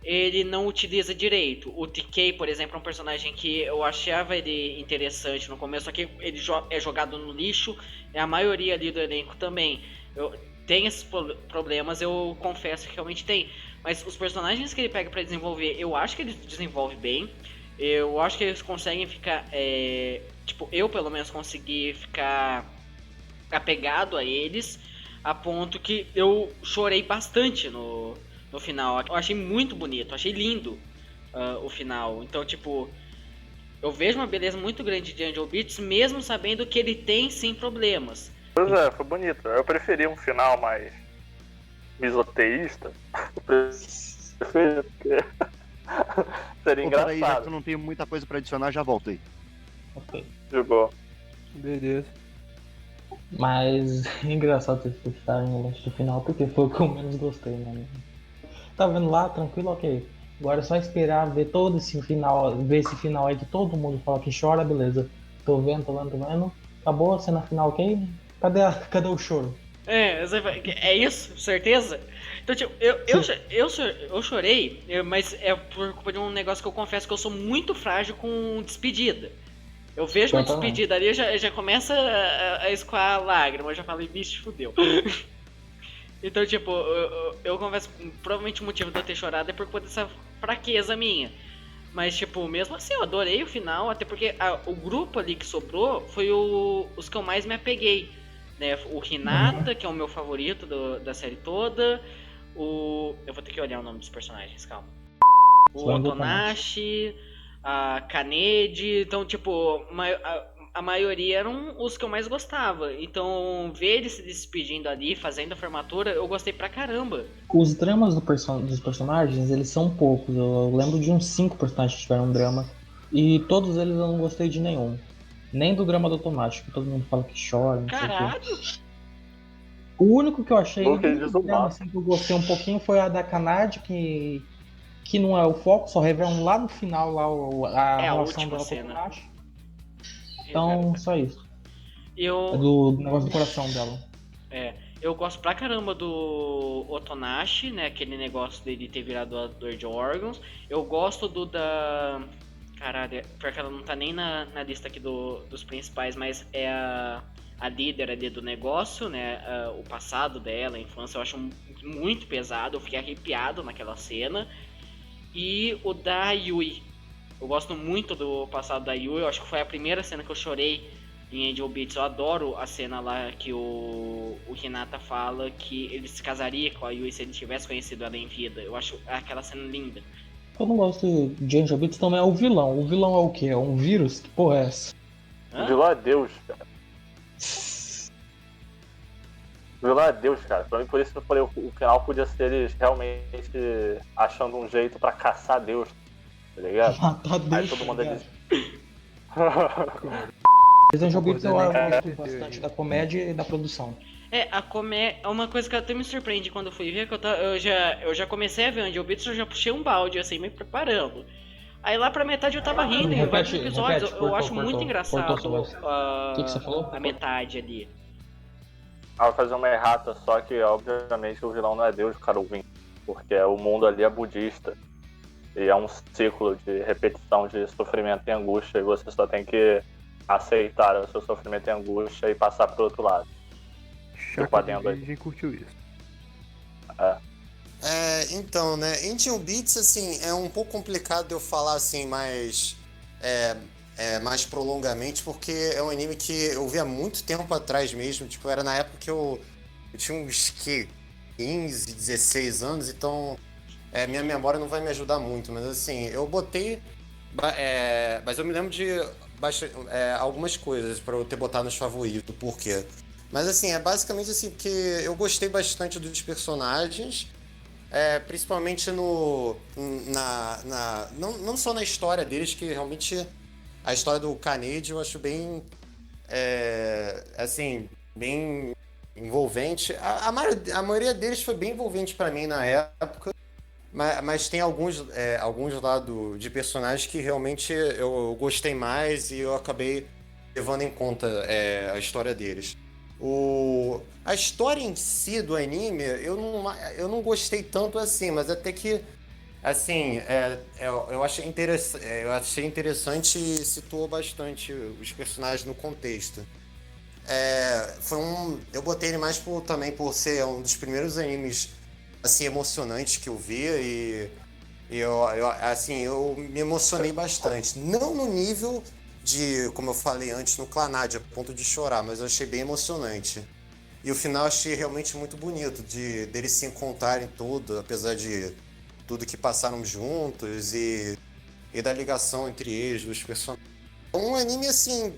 ele não utiliza direito. O TK, por exemplo, é um personagem que eu achava ele interessante no começo, só que ele é jogado no lixo. E a maioria ali do elenco também. Tem esses problemas, eu confesso que realmente tem. Mas os personagens que ele pega pra desenvolver, eu acho que ele desenvolve bem. Eu acho que eles conseguem ficar. Tipo, eu pelo menos consegui ficar apegado a eles, a ponto que eu chorei bastante no final. Eu achei muito bonito, achei lindo o final. Então, tipo, eu vejo uma beleza muito grande de Angel Beats, mesmo sabendo que ele tem sim problemas. Pois é, foi bonito. Eu preferi um final mais misoteísta. Eu preferi porque seria Pô, peraí, já que engraçado. eu não tenho muita coisa pra adicionar, já volto aí. Ok. Jogou. Beleza. Mas é engraçado vocês puxarem o lance do final, porque foi o que eu menos gostei, né? Tá vendo lá, tranquilo, ok. Agora é só esperar ver todo esse final, ver esse final aí que todo mundo fala que chora, beleza. Tô vendo. Acabou a cena final, ok? Cadê o choro? É isso? Certeza? Então, tipo, eu chorei, mas é por culpa de um negócio que eu confesso que eu sou muito frágil com despedida. Eu vejo uma Eu também. despedida ali, já começa a escoar a lágrima, eu já falei, bicho, fudeu. Então, tipo, eu confesso, provavelmente o motivo de eu ter chorado é por conta dessa fraqueza minha. Mas, tipo, mesmo assim, eu adorei o final, até porque o grupo ali que sobrou foi os que eu mais me apeguei. Né? O Hinata, que é o meu favorito da série toda. Eu vou ter que olhar o nome dos personagens, calma. O Só ainda Otonashi, a Kanedi. Então, tipo, a maioria eram os que eu mais gostava. Então, ver eles se despedindo ali, fazendo a formatura, eu gostei pra caramba. Os dramas dos personagens, eles são poucos. Eu lembro de uns 5 personagens que tiveram um drama. E todos eles eu não gostei de nenhum. Nem do drama do automático, todo mundo fala que chora, não sei o quê. Caralho! O único que eu achei, Porque o ele único desumou. drama assim, que eu gostei um pouquinho foi a da Kanade, que não é o foco, só revelam lá no final lá a É a relação última dela com o cena. Automático. Então, só isso. É Eu, do negócio do coração dela. eu gosto pra caramba do Otonashi, né? Aquele negócio dele ter virado doador de órgãos. Eu gosto do da. Caralho, pior que ela não tá nem na lista aqui dos principais, mas é a líder ali do negócio, né? O passado dela, a infância, eu acho muito pesado. Eu fiquei arrepiado naquela cena. E o da Yui. Eu gosto muito do passado da Yui. Eu acho que foi a primeira cena que eu chorei em Angel Beats. Eu adoro a cena lá que o Hinata fala que ele se casaria com a Yui se ele tivesse conhecido ela em vida. Eu acho aquela cena linda. Eu não gosto de Angel Beats também é o vilão. O vilão é o quê? É um vírus? Que porra é essa? O vilão é Deus, cara. O vilão é Deus, cara. Pra mim, por isso que eu falei, o final podia ser eles realmente achando um jeito pra caçar Deus, tá ligado? Matar Deus. Aí todo mundo tá diz. ligado? Mas Angel Beats eu gosto bastante da comédia e da produção. A comédia é uma coisa que até me surpreende quando eu fui ver, que eu já comecei a ver Angel Beats, eu já puxei um balde, assim, me preparando. Aí lá pra metade eu tava rindo em vários episódios, eu acho muito engraçado O que você falou? a metade ali. Ah, vou fazer uma errata, só que obviamente o vilão não é Deus, cara, porque o mundo ali é budista. E é um ciclo de repetição de sofrimento e angústia, e você só tem que aceitar o seu sofrimento e angústia e passar pro outro lado. Chaka de Virgem curtiu isso. Então, né, Angel Beats, assim, é um pouco complicado de eu falar, assim, mais prolongamente, porque é um anime que eu vi há muito tempo atrás mesmo, tipo, era na época que eu tinha uns, 15, 16 anos, então minha memória não vai me ajudar muito, mas assim, eu botei, mas eu me lembro de algumas coisas pra eu ter botado nos favoritos, por quê? Mas assim, é basicamente assim, porque eu gostei bastante dos personagens, principalmente não só na história deles, que realmente a história do Kanedi eu acho bem, assim, bem envolvente. A maioria deles foi bem envolvente pra mim na época, mas tem alguns lá de personagens que realmente eu gostei mais e eu acabei levando em conta a história deles. A história em si do anime, eu não gostei tanto assim, mas até que, assim, eu achei interessante e situou bastante os personagens no contexto. Eu botei ele mais também por ser um dos primeiros animes assim, emocionantes que eu vi e eu me emocionei bastante. Não no nível de, como eu falei antes, no Clannad, a ponto de chorar, mas eu achei bem emocionante. E o final eu achei realmente muito bonito, deles se encontrarem tudo, apesar de tudo que passaram juntos e da ligação entre eles, os personagens. Um anime, assim,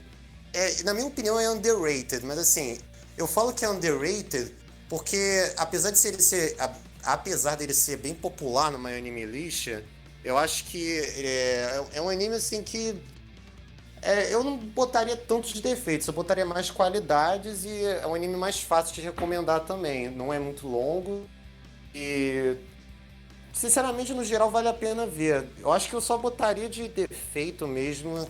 na minha opinião, é underrated, mas assim, eu falo que é underrated porque, apesar dele ser bem popular no My Anime List, eu acho que é um anime, assim, que eu não botaria tantos defeitos, eu botaria mais qualidades e é um anime mais fácil de recomendar também. Não é muito longo e, sinceramente, no geral, vale a pena ver. Eu acho que eu só botaria de defeito mesmo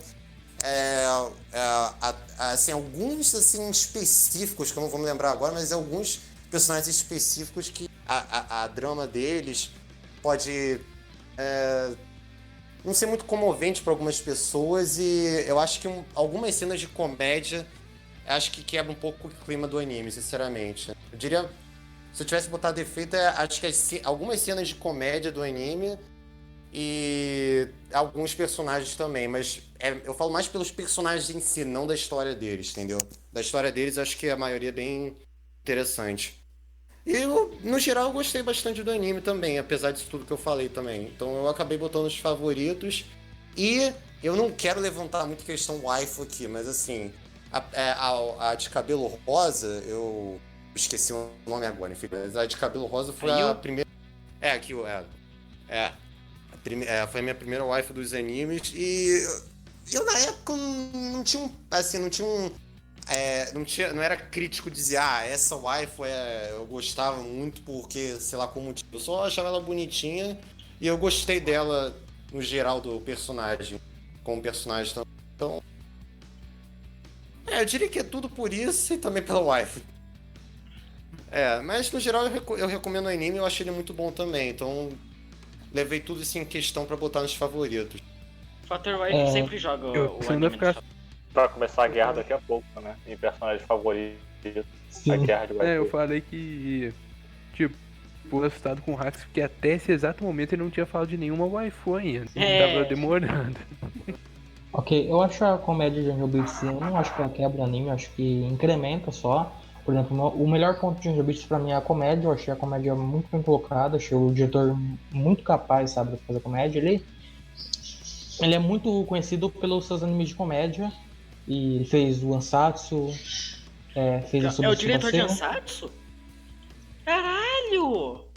assim, alguns assim, específicos, que eu não vou me lembrar agora, mas alguns personagens específicos que a drama deles pode não ser muito comovente para algumas pessoas e eu acho que algumas cenas de comédia acho que quebra um pouco o clima do anime, sinceramente. Eu diria, se eu tivesse botado defeito, acho que algumas cenas de comédia do anime e alguns personagens também, mas eu falo mais pelos personagens em si, não da história deles, entendeu? Da história deles, acho que a maioria é bem interessante. E eu, no geral, eu gostei bastante do anime também, apesar disso tudo que eu falei também. Então eu acabei botando os favoritos. E eu não quero levantar muito questão waifu aqui, mas assim, a de cabelo rosa, eu esqueci o nome agora, enfim, mas a de cabelo rosa foi a primeira. Foi a minha primeira waifu dos animes e eu na época não tinha não era crítico dizer, essa waifu eu gostava muito porque, sei lá, como motivo. Eu só achava ela bonitinha e eu gostei dela no geral do personagem, como personagem também. Então, eu diria que é tudo por isso e também pela waifu. Mas no geral eu recomendo o anime, eu achei ele muito bom também, então levei tudo isso em questão pra botar nos favoritos. Fator Wife sempre joga o anime. Vai começar a guerra daqui a pouco, né? Em personagem favorito. Sim. A guerra de Waifu. Eu falei que, tipo, assustado com o Hax, porque até esse exato momento ele não tinha falado de nenhuma waifu ainda. Tava demorando. Ok, eu acho a comédia de Angel Beats, eu não acho que ela quebra o anime, eu acho que incrementa só. Por exemplo, o melhor ponto de Angel Beats pra mim é a comédia, eu achei a comédia muito bem colocada, achei o diretor muito capaz, sabe, de fazer comédia. Ele é muito conhecido pelos seus animes de comédia, e ele fez o Ansatsu, fez a É o diretor de Ansatsu? Caralho! Eu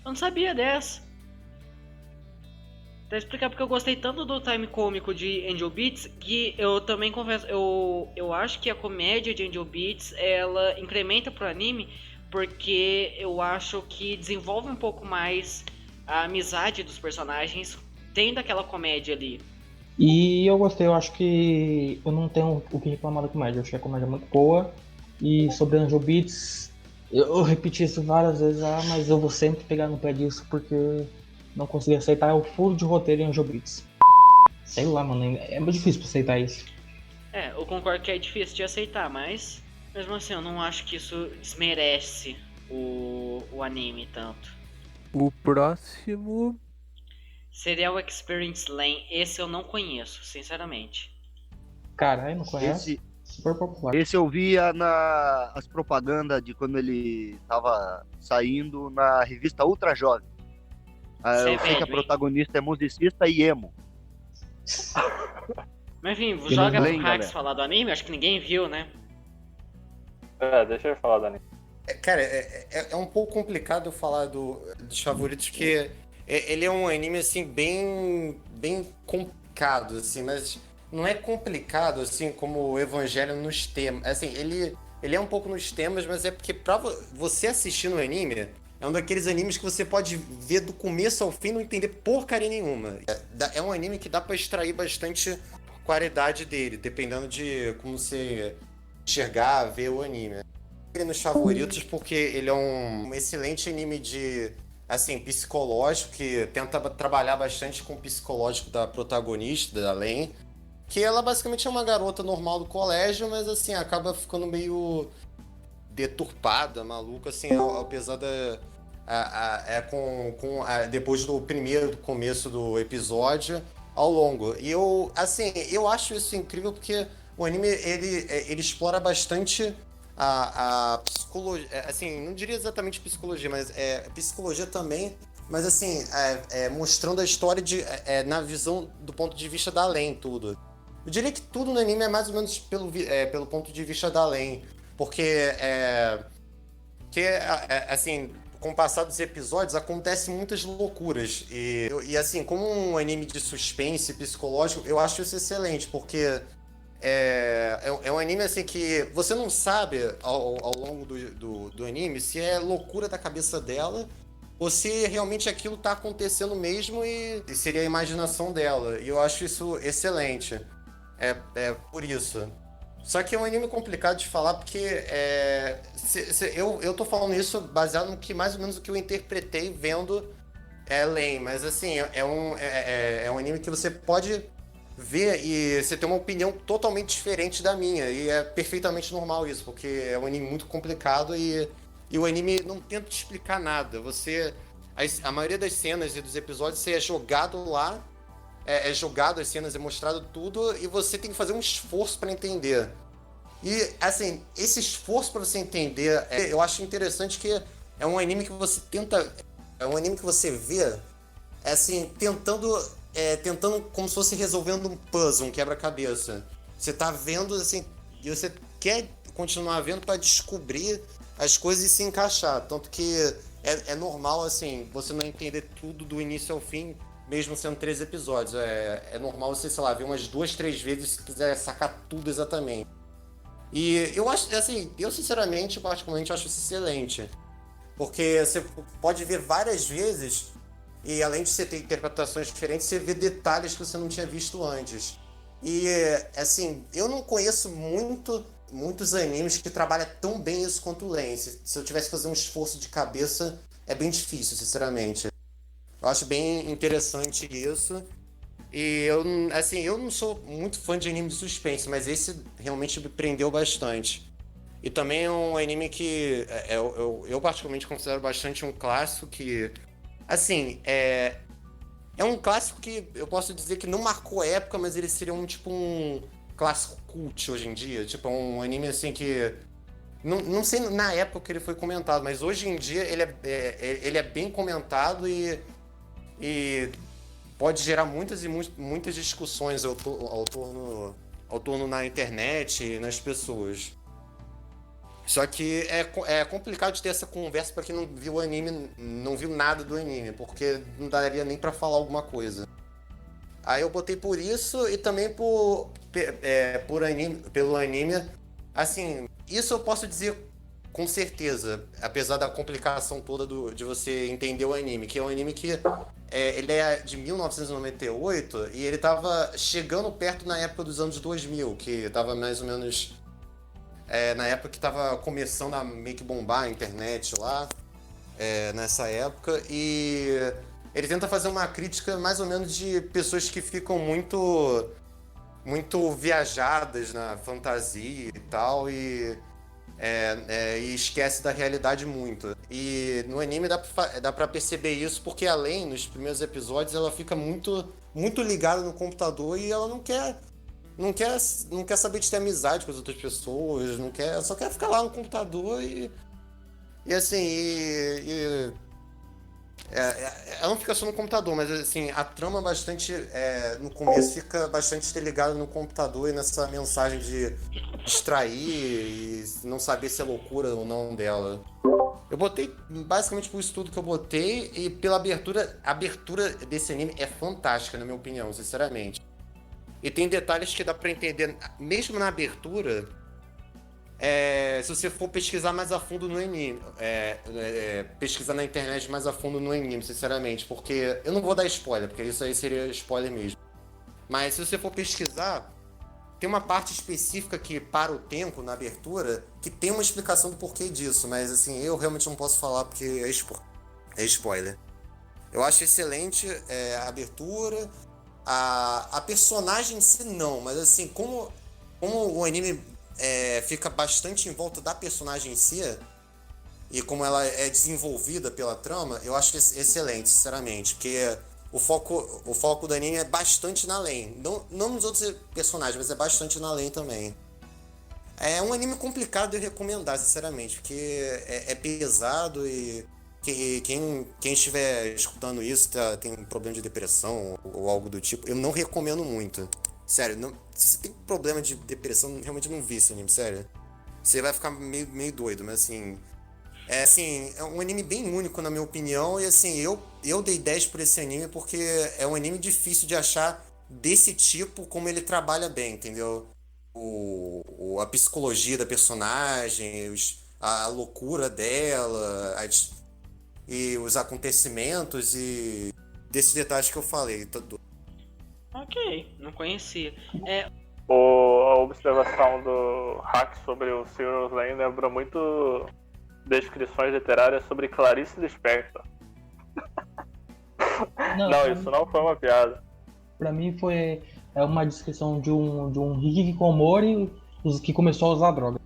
não sabia dessa. Pra explicar porque eu gostei tanto do time cômico de Angel Beats, que eu também confesso, eu acho que a comédia de Angel Beats, ela incrementa pro anime, porque eu acho que desenvolve um pouco mais a amizade dos personagens, tendo aquela comédia ali. E eu gostei, eu acho que eu não tenho o que reclamar da comédia, eu achei a comédia muito boa. E sobre Angel Beats, eu repeti isso várias vezes, mas eu vou sempre pegar no pé disso porque não consegui aceitar o furo de roteiro em Angel Beats. Sei lá, mano, é muito difícil pra aceitar isso. Eu concordo que é difícil de aceitar, mas mesmo assim eu não acho que isso desmerece o anime tanto. O próximo... Serial Experience Lane, esse eu não conheço, sinceramente. Caralho, não conhece? Super popular. Esse eu via as propagandas de quando ele tava saindo na revista Ultra Jovem. Eu sei que a protagonista é musicista e emo. Mas enfim, joga pro Hax galera. falar do anime, acho que ninguém viu, né? Deixa eu falar do anime. Cara, é um pouco complicado eu falar dos favoritos, porque ele é um anime, assim, bem complicado, assim, mas não é complicado, assim, como o Evangelho nos temas. Assim, ele é um pouco nos temas, mas é porque pra você assistir no anime, é um daqueles animes que você pode ver do começo ao fim e não entender porcaria nenhuma. É um anime que dá pra extrair bastante qualidade dele, dependendo de como você enxergar, ver o anime. Ele nos favoritos porque ele é um excelente anime de, assim, psicológico, que tenta trabalhar bastante com o psicológico da protagonista, da Len, que ela basicamente é uma garota normal do colégio, mas assim, acaba ficando meio deturpada, maluca, assim, apesar depois do primeiro, do começo do episódio, ao longo. E eu acho isso incrível porque o anime, ele explora bastante a psicologia, assim, não diria exatamente psicologia, mas psicologia também, mas assim, mostrando a história na visão do ponto de vista da Len, tudo. Eu diria que tudo no anime é mais ou menos pelo ponto de vista da Len, porque assim, com o passar dos episódios, acontecem muitas loucuras. E assim, como um anime de suspense psicológico, eu acho isso excelente, porque é um anime assim que você não sabe ao longo do anime se é loucura da cabeça dela ou se realmente aquilo tá acontecendo mesmo e seria a imaginação dela. E eu acho isso excelente. Por isso. Só que é um anime complicado de falar porque eu tô falando isso baseado no que mais ou menos o que eu interpretei vendo Len, mas assim, é um anime que você pode ver e você tem uma opinião totalmente diferente da minha, e é perfeitamente normal isso, porque é um anime muito complicado e o anime não tenta te explicar nada. A maioria das cenas e dos episódios você é jogado lá, jogado as cenas, é mostrado tudo e você tem que fazer um esforço para entender. E assim, esse esforço para você entender, eu acho interessante que é um anime que você tenta, é um anime que você vê assim, tentando como se fosse resolvendo um puzzle, um quebra-cabeça. Você tá vendo assim, e você quer continuar vendo para descobrir as coisas e se encaixar. Tanto que é normal, assim, você não entender tudo do início ao fim, mesmo sendo 13 episódios. É normal você, sei lá, ver umas 2, 3 vezes se quiser sacar tudo exatamente. E eu acho, assim, eu sinceramente, particularmente, acho isso excelente. Porque você pode ver várias vezes e além de você ter interpretações diferentes, você vê detalhes que você não tinha visto antes. E, assim, eu não conheço muitos animes que trabalham tão bem isso quanto o Len. Se eu tivesse que fazer um esforço de cabeça, é bem difícil, sinceramente. Eu acho bem interessante isso. E eu não sou muito fã de anime de suspense, mas esse realmente me prendeu bastante. E também é um anime que eu particularmente considero bastante um clássico que, assim, é um clássico que eu posso dizer que não marcou época, mas ele seria um clássico cult hoje em dia. Tipo, um anime assim que... Não sei na época que ele foi comentado, mas hoje em dia ele é bem comentado e pode gerar muitas e muitas discussões ao torno na internet e nas pessoas. Só que é complicado de ter essa conversa pra quem não viu o anime, não viu nada do anime, porque não daria nem pra falar alguma coisa. Aí eu botei por isso e também pelo anime. Assim, isso eu posso dizer com certeza, apesar da complicação toda de você entender o anime, que é um anime que ele é de 1998 e ele tava chegando perto na época dos anos 2000, que tava mais ou menos... na época que tava começando a meio que bombar a internet lá, nessa época, e ele tenta fazer uma crítica mais ou menos de pessoas que ficam muito viajadas na fantasia e tal, e esquece da realidade muito. E no anime dá pra perceber isso, porque além, nos primeiros episódios, ela fica muito ligada no computador e ela não quer saber de ter amizade com as outras pessoas, só quer ficar lá no computador e assim, ela não fica só no computador, mas assim, a trama bastante, no começo fica bastante ligada no computador e nessa mensagem de distrair e não saber se é loucura ou não dela. Eu botei basicamente por isso tudo que eu botei e pela abertura. A abertura desse anime é fantástica, na minha opinião, sinceramente. E tem detalhes que dá pra entender, mesmo na abertura, se você for pesquisar mais a fundo no anime, pesquisar na internet mais a fundo no anime, sinceramente, porque eu não vou dar spoiler, porque isso aí seria spoiler mesmo. Mas se você for pesquisar, tem uma parte específica que para o tempo na abertura, que tem uma explicação do porquê disso, mas assim, eu realmente não posso falar porque é spoiler. Eu acho excelente a abertura. A personagem em si não, mas assim, como o anime fica bastante em volta da personagem em si, e como ela é desenvolvida pela trama, eu acho excelente, sinceramente, porque o foco do anime é bastante na Len. Não nos outros personagens, mas é bastante na Len também. É um anime complicado de eu recomendar, sinceramente, porque é pesado e quem estiver escutando isso tem um problema de depressão ou algo do tipo, eu não recomendo muito. Sério, se você tem problema de depressão, realmente não vi esse anime, sério. Você vai ficar meio doido, mas assim, é um anime bem único na minha opinião, e assim, eu dei 10 por esse anime porque é um anime difícil de achar desse tipo, como ele trabalha bem, entendeu? A psicologia da personagem, a loucura dela, e os acontecimentos e desses detalhes que eu falei. Ok, não conhecia. A observação do Hack sobre o Sirius Lane lembrou muito descrições literárias sobre Clarice Lispector. Não, isso não foi uma piada. Pra mim foi uma descrição de um hikikomori que começou a usar droga.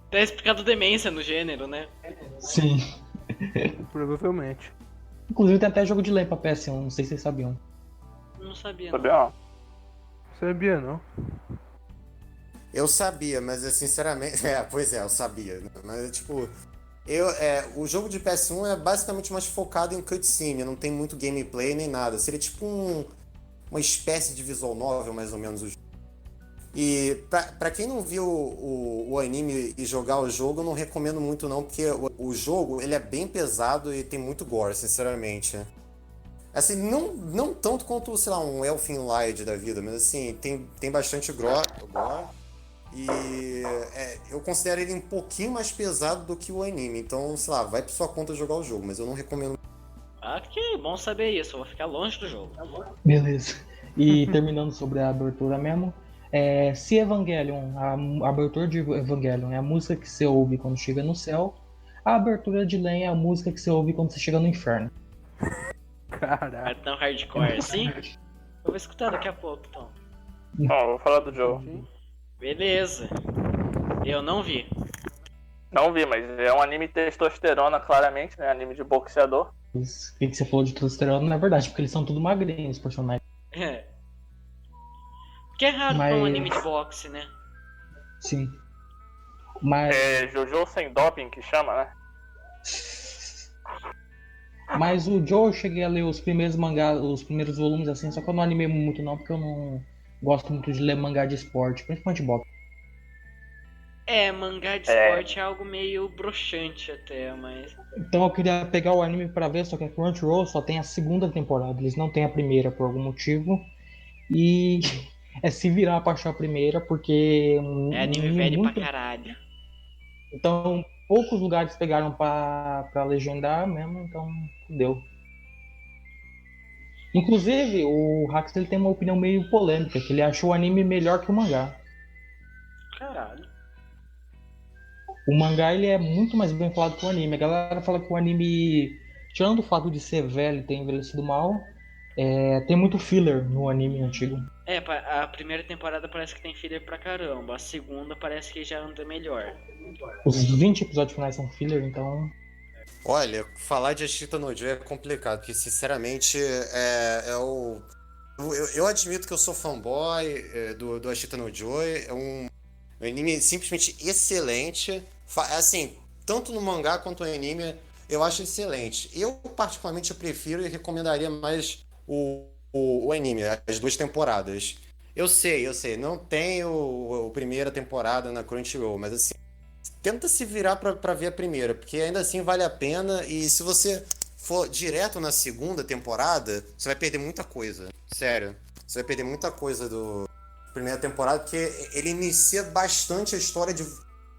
Tá explicado demência no gênero, né? Sim. Provavelmente. Inclusive tem até jogo de lei pra PS1, não sei se vocês sabiam. Não sabia, não. Sabia não? Sabia, não? Eu sabia, mas sinceramente. Pois é, eu sabia. Mas tipo. O jogo de PS1 é basicamente mais focado em cutscene, não tem muito gameplay nem nada. Seria tipo uma espécie de visual novel, mais ou menos. E pra quem não viu o anime e jogar o jogo, eu não recomendo muito não, porque o jogo ele é bem pesado e tem muito gore, sinceramente. Assim, não tanto quanto, sei lá, um Elfen Lied da vida, mas assim, tem bastante gore. E eu considero ele um pouquinho mais pesado do que o anime. Então, sei lá, vai por sua conta jogar o jogo, mas eu não recomendo. Ok, bom saber isso. Eu vou ficar longe do jogo. Beleza. E terminando sobre a abertura mesmo, se Evangelion, a abertura de Evangelion é a música que você ouve quando chega no céu, a abertura de Len é a música que você ouve quando você chega no inferno. Caralho. É tão hardcore assim? Eu vou escutar daqui a pouco, então. Ó, vou falar do Joe. Beleza. Eu não vi. Não vi, mas é um anime testosterona, claramente, né? Anime de boxeador. O que você falou de testosterona não é verdade, porque eles são tudo magrinhos, os personagens. É. Que é raro pra um anime de boxe, né? Sim. Mas, É Jojo sem doping que chama, né? mas o Joe eu cheguei a ler os primeiros mangás, os primeiros volumes assim, só que eu não animei muito não, porque eu não gosto muito de ler mangá de esporte, principalmente boxe. Mangá de esporte é algo meio broxante até, mas... Então eu queria pegar o anime pra ver, só que a Crunchyroll só tem a segunda temporada, eles não têm a primeira por algum motivo. E é se virar pra achar a primeira, porque É anime velho pra caralho. Então poucos lugares pegaram pra legendar mesmo, então deu. Inclusive, o Hax ele tem uma opinião meio polêmica, que ele achou o anime melhor que o mangá. Caralho. O mangá ele é muito mais bem falado que o anime. A galera fala que o anime, tirando o fato de ser velho e ter envelhecido mal, tem muito filler no anime antigo. A primeira temporada parece que tem filler pra caramba. A segunda parece que já anda melhor. Os 20 episódios finais são filler, então... Olha, falar de Ashita no Joe é complicado, porque sinceramente eu admito que eu sou fanboy do Ashita no Joe, é um anime simplesmente excelente, assim, tanto no mangá quanto no anime, eu acho excelente. Eu particularmente prefiro e recomendaria mais o anime, as duas temporadas. Eu sei, não tem a primeira temporada na Crunchyroll, mas assim, tenta se virar pra ver a primeira, porque ainda assim vale a pena, e se você for direto na segunda temporada, você vai perder muita coisa. Sério. Você vai perder muita coisa do primeira temporada, porque ele inicia bastante a história de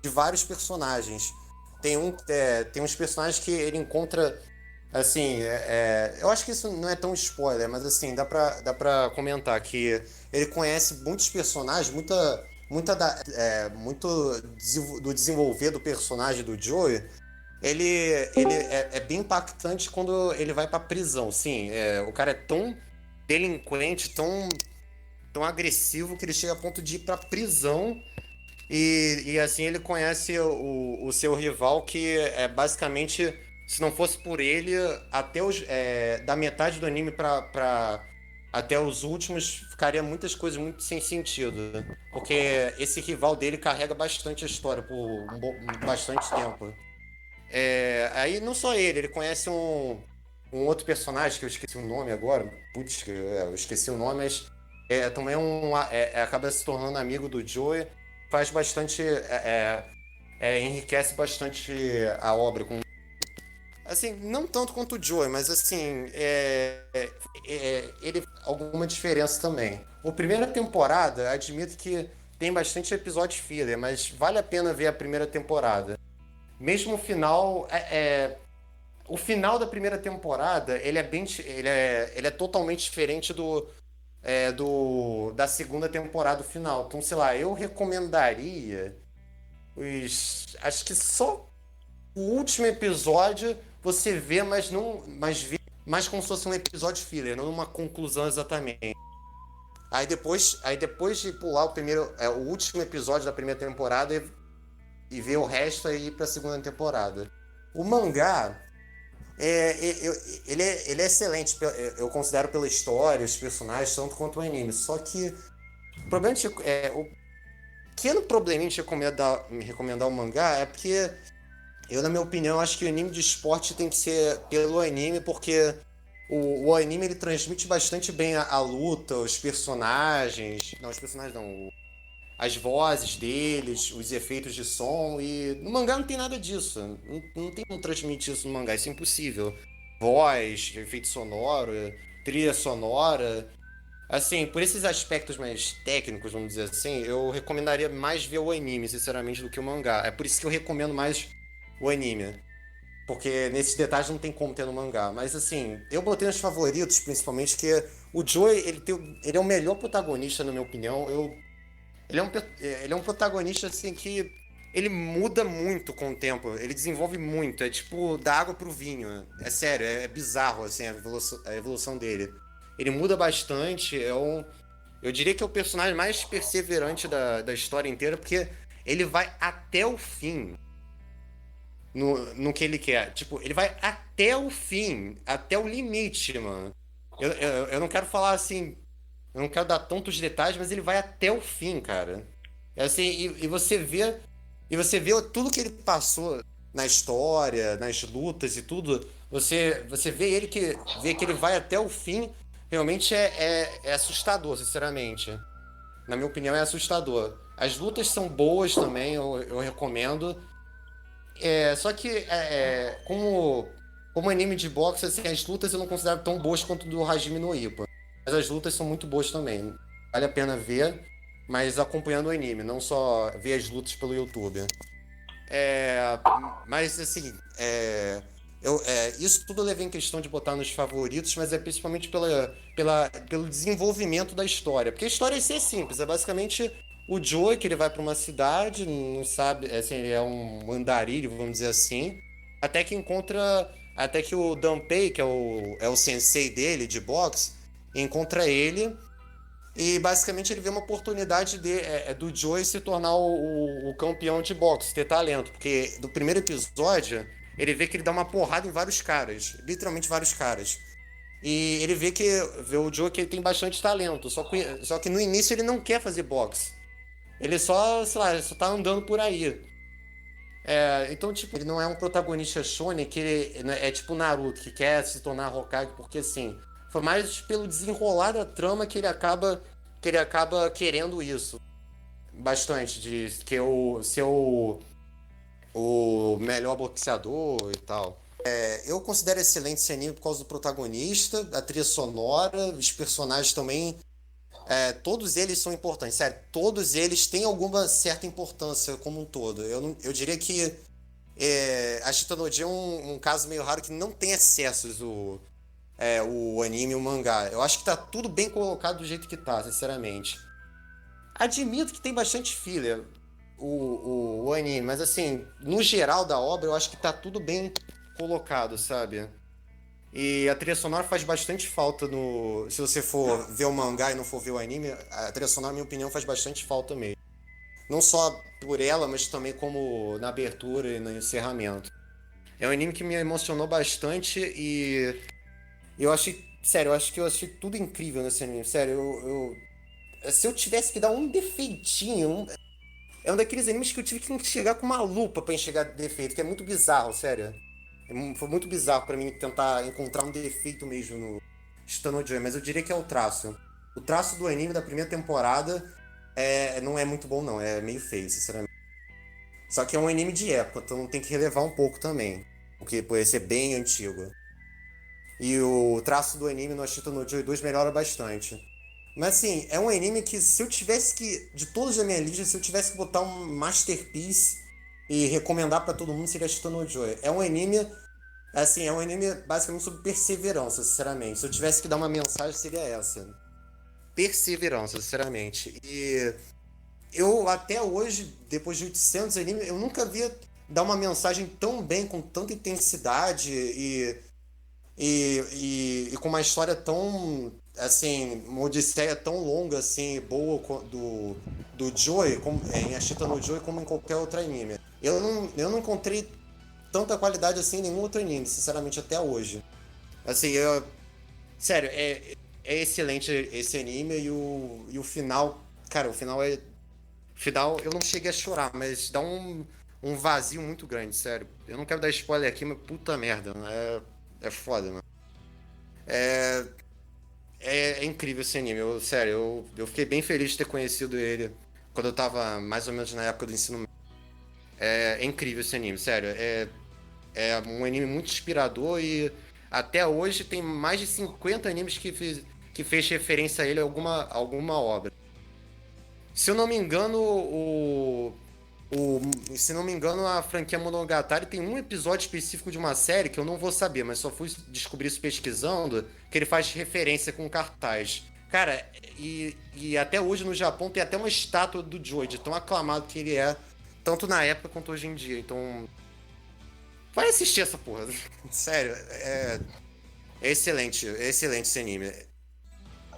vários personagens. Tem uns personagens que ele encontra, assim, eu acho que isso não é tão spoiler, mas assim, dá pra comentar que ele conhece muitos personagens, muito do desenvolver do personagem do Joey. Ele é bem impactante quando ele vai pra prisão. Sim, o cara é tão delinquente, tão agressivo, que ele chega a ponto de ir pra prisão E assim ele conhece o seu rival, que é basicamente, se não fosse por ele, até da metade do anime pra até os últimos, ficaria muitas coisas muito sem sentido. Porque esse rival dele carrega bastante a história por bastante tempo. Aí não só ele conhece um outro personagem que eu esqueci o nome agora. Putz, eu esqueci o nome, mas também acaba se tornando amigo do Joey. Faz bastante. Enriquece bastante a obra. Assim, não tanto quanto o Joey, mas assim, ele alguma diferença também. A primeira temporada, admito que tem bastante episódio filler, mas vale a pena ver a primeira temporada. Mesmo o final, o final da primeira temporada, ele é totalmente diferente da segunda temporada final. Então, sei lá, eu recomendaria acho que só o último episódio você vê, mas vê mais como se fosse um episódio filler, não uma conclusão exatamente. Aí depois de pular o último episódio da primeira temporada e ver o resto aí pra segunda temporada. O mangá, ele é excelente, eu considero pela história, os personagens, tanto quanto o anime. Só que o problema o pequeno probleminha de me recomendar o mangá é porque eu, na minha opinião, acho que o anime de esporte tem que ser pelo anime, porque o anime ele transmite bastante bem a luta, os personagens. Não, os personagens não. As vozes deles, os efeitos de som. E no mangá não tem nada disso. Não tem como transmitir isso no mangá, isso é impossível. Voz, efeito sonoro, trilha sonora. Assim, por esses aspectos mais técnicos, vamos dizer assim, eu recomendaria mais ver o anime, sinceramente, do que o mangá. É por isso que eu recomendo mais o anime. Porque nesses detalhes não tem como ter no mangá. Mas assim, eu botei nos favoritos, principalmente, que o Joey, ele é o melhor protagonista, na minha opinião. Ele é um protagonista, assim, que ele muda muito com o tempo. Ele desenvolve muito. É tipo, da água pro vinho. É sério, é bizarro, assim, a evolução dele. Ele muda bastante. Eu diria que é o personagem mais perseverante da história inteira, porque ele vai até o fim no que ele quer. Tipo, ele vai até o fim, até o limite, mano. Eu não quero falar assim, eu não quero dar tantos detalhes, mas ele vai até o fim, cara. Assim, e você vê tudo que ele passou na história, nas lutas e tudo. Você vê que ele vai até o fim, realmente é assustador, sinceramente. Na minha opinião, é assustador. As lutas são boas também, eu recomendo. Só que, como anime de boxe, assim, as lutas eu não considero tão boas quanto do Hajime no Ippo. Mas as lutas são muito boas também. Vale a pena ver, mas acompanhando o anime, não só ver as lutas pelo YouTube. Mas, assim, isso tudo eu levei em questão de botar nos favoritos, mas é principalmente pelo desenvolvimento da história. Porque a história em si é simples, é basicamente o Joey, que ele vai para uma cidade, não sabe, assim, ele é um andarilho, vamos dizer assim, até que o Danpei, que é o sensei dele de boxe, encontra ele e basicamente ele vê uma oportunidade do Joey se tornar o campeão de boxe, ter talento, porque no primeiro episódio ele vê que ele dá uma porrada em vários caras, literalmente vários caras. E ele vê o Joey que ele tem bastante talento, só que no início ele não quer fazer boxe. Ele só, sei lá, ele só tá andando por aí. Então, tipo, ele não é um protagonista shonen que é tipo Naruto, que quer se tornar Hokage, porque assim, foi mais pelo desenrolar da trama que ele acaba querendo isso. Bastante, de ser o melhor boxeador e tal. Eu considero excelente esse anime por causa do protagonista, a trilha sonora, os personagens também. Todos eles são importantes, sério. Todos eles têm alguma certa importância como um todo. Eu diria que a Shitanoji é um caso meio raro que não tem excessos o anime e o mangá. Eu acho que tá tudo bem colocado do jeito que tá, sinceramente. Admito que tem bastante filler o anime, mas assim, no geral da obra, eu acho que tá tudo bem colocado, sabe? E a trilha sonora faz bastante falta se você for ver o mangá e não for ver o anime, a trilha sonora, na minha opinião, faz bastante falta mesmo. Não só por ela, mas também como na abertura e no encerramento. É um anime que me emocionou bastante e eu achei, sério, eu acho que eu achei tudo incrível nesse anime. Sério, se eu tivesse que dar um defeitinho, é um daqueles animes que eu tive que enxergar com uma lupa pra enxergar defeito, que é muito bizarro, sério. Foi muito bizarro pra mim tentar encontrar um defeito mesmo no Stano Joy, mas eu diria que é o traço. O traço do anime da primeira temporada não é muito bom, não. É meio feio, sinceramente. Só que é um anime de época, então tem que relevar um pouco também. Porque por ser bem antigo. E o traço do anime no Ashita no Joy 2 melhora bastante. Mas assim, é um anime que se eu tivesse que, de todos da minha lista, se eu tivesse que botar um masterpiece e recomendar pra todo mundo, seria Ashita no Joy. É um anime, assim, é um anime basicamente sobre perseverança, sinceramente. Se eu tivesse que dar uma mensagem, seria essa. Perseverança, sinceramente. E eu, até hoje, depois de 800 animes, eu nunca vi dar uma mensagem tão bem, com tanta intensidade e com uma história tão, assim, uma odisseia tão longa, assim, boa do Joy, em Ashita no Joy, como em qualquer outro anime. Eu não encontrei tanta qualidade assim em nenhum outro anime, sinceramente, até hoje. Assim, sério, é excelente esse anime e o final, cara, o final é... Final, eu não cheguei a chorar, mas dá um vazio muito grande, sério. Eu não quero dar spoiler aqui, mas puta merda, é foda, mano. É incrível esse anime, sério, eu fiquei bem feliz de ter conhecido ele quando eu tava mais ou menos na época do ensino médio. É incrível esse anime, sério. É um anime muito inspirador e até hoje tem mais de 50 animes que fez referência a ele a alguma obra. Se eu não me engano, se não me engano, a franquia Monogatari tem um episódio específico de uma série que eu não vou saber, mas só fui descobrir isso pesquisando, que ele faz referência com cartaz. Cara, e até hoje no Japão tem até uma estátua do Joy, de tão aclamado que ele é, tanto na época quanto hoje em dia. Então, vai assistir essa porra. Sério, é excelente esse anime.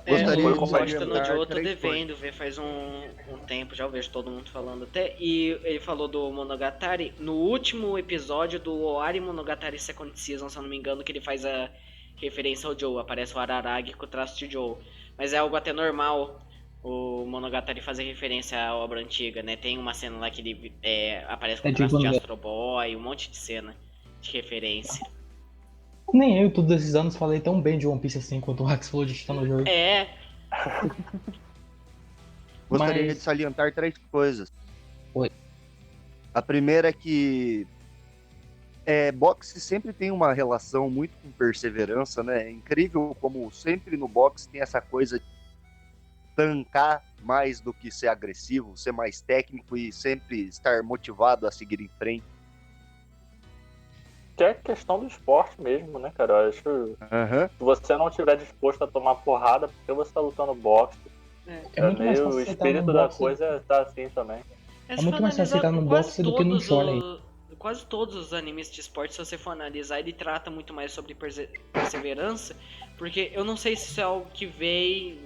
Gostaria o de Ashita no salientar Joy eu tô 3 devendo ver faz um tempo, já eu vejo todo mundo falando até. E ele falou do Monogatari, no último episódio do Oari Monogatari Second Season, se eu não me engano, que ele faz a referência ao Joe, aparece o Araragi com o traço de Joe. Mas é algo até normal o Monogatari fazer referência à obra antiga, né? Tem uma cena lá que ele aparece com o traço de Astro Boy, um monte de cena de referência. Nem eu, todos esses anos, falei tão bem de One Piece assim quanto o Hax falou de Ashita no Joy. Gostaria Mas- de salientar 3 coisas. Oi. A primeira é que boxe sempre tem uma relação muito com perseverança, né? É incrível como sempre no boxe tem essa coisa de tancar mais do que ser agressivo, ser mais técnico e sempre estar motivado a seguir em frente. Que é questão do esporte mesmo, né, cara? Eu acho que se você não estiver disposto a tomar porrada, porque você tá lutando boxe, É muito mais fácil o aceitar espírito no da boxe. coisa tá assim também. É muito mais fácil aceitar no boxe do que no shonen. Quase todos os animes de esporte, se você for analisar, ele trata muito mais sobre perseverança, porque eu não sei se isso é algo que veio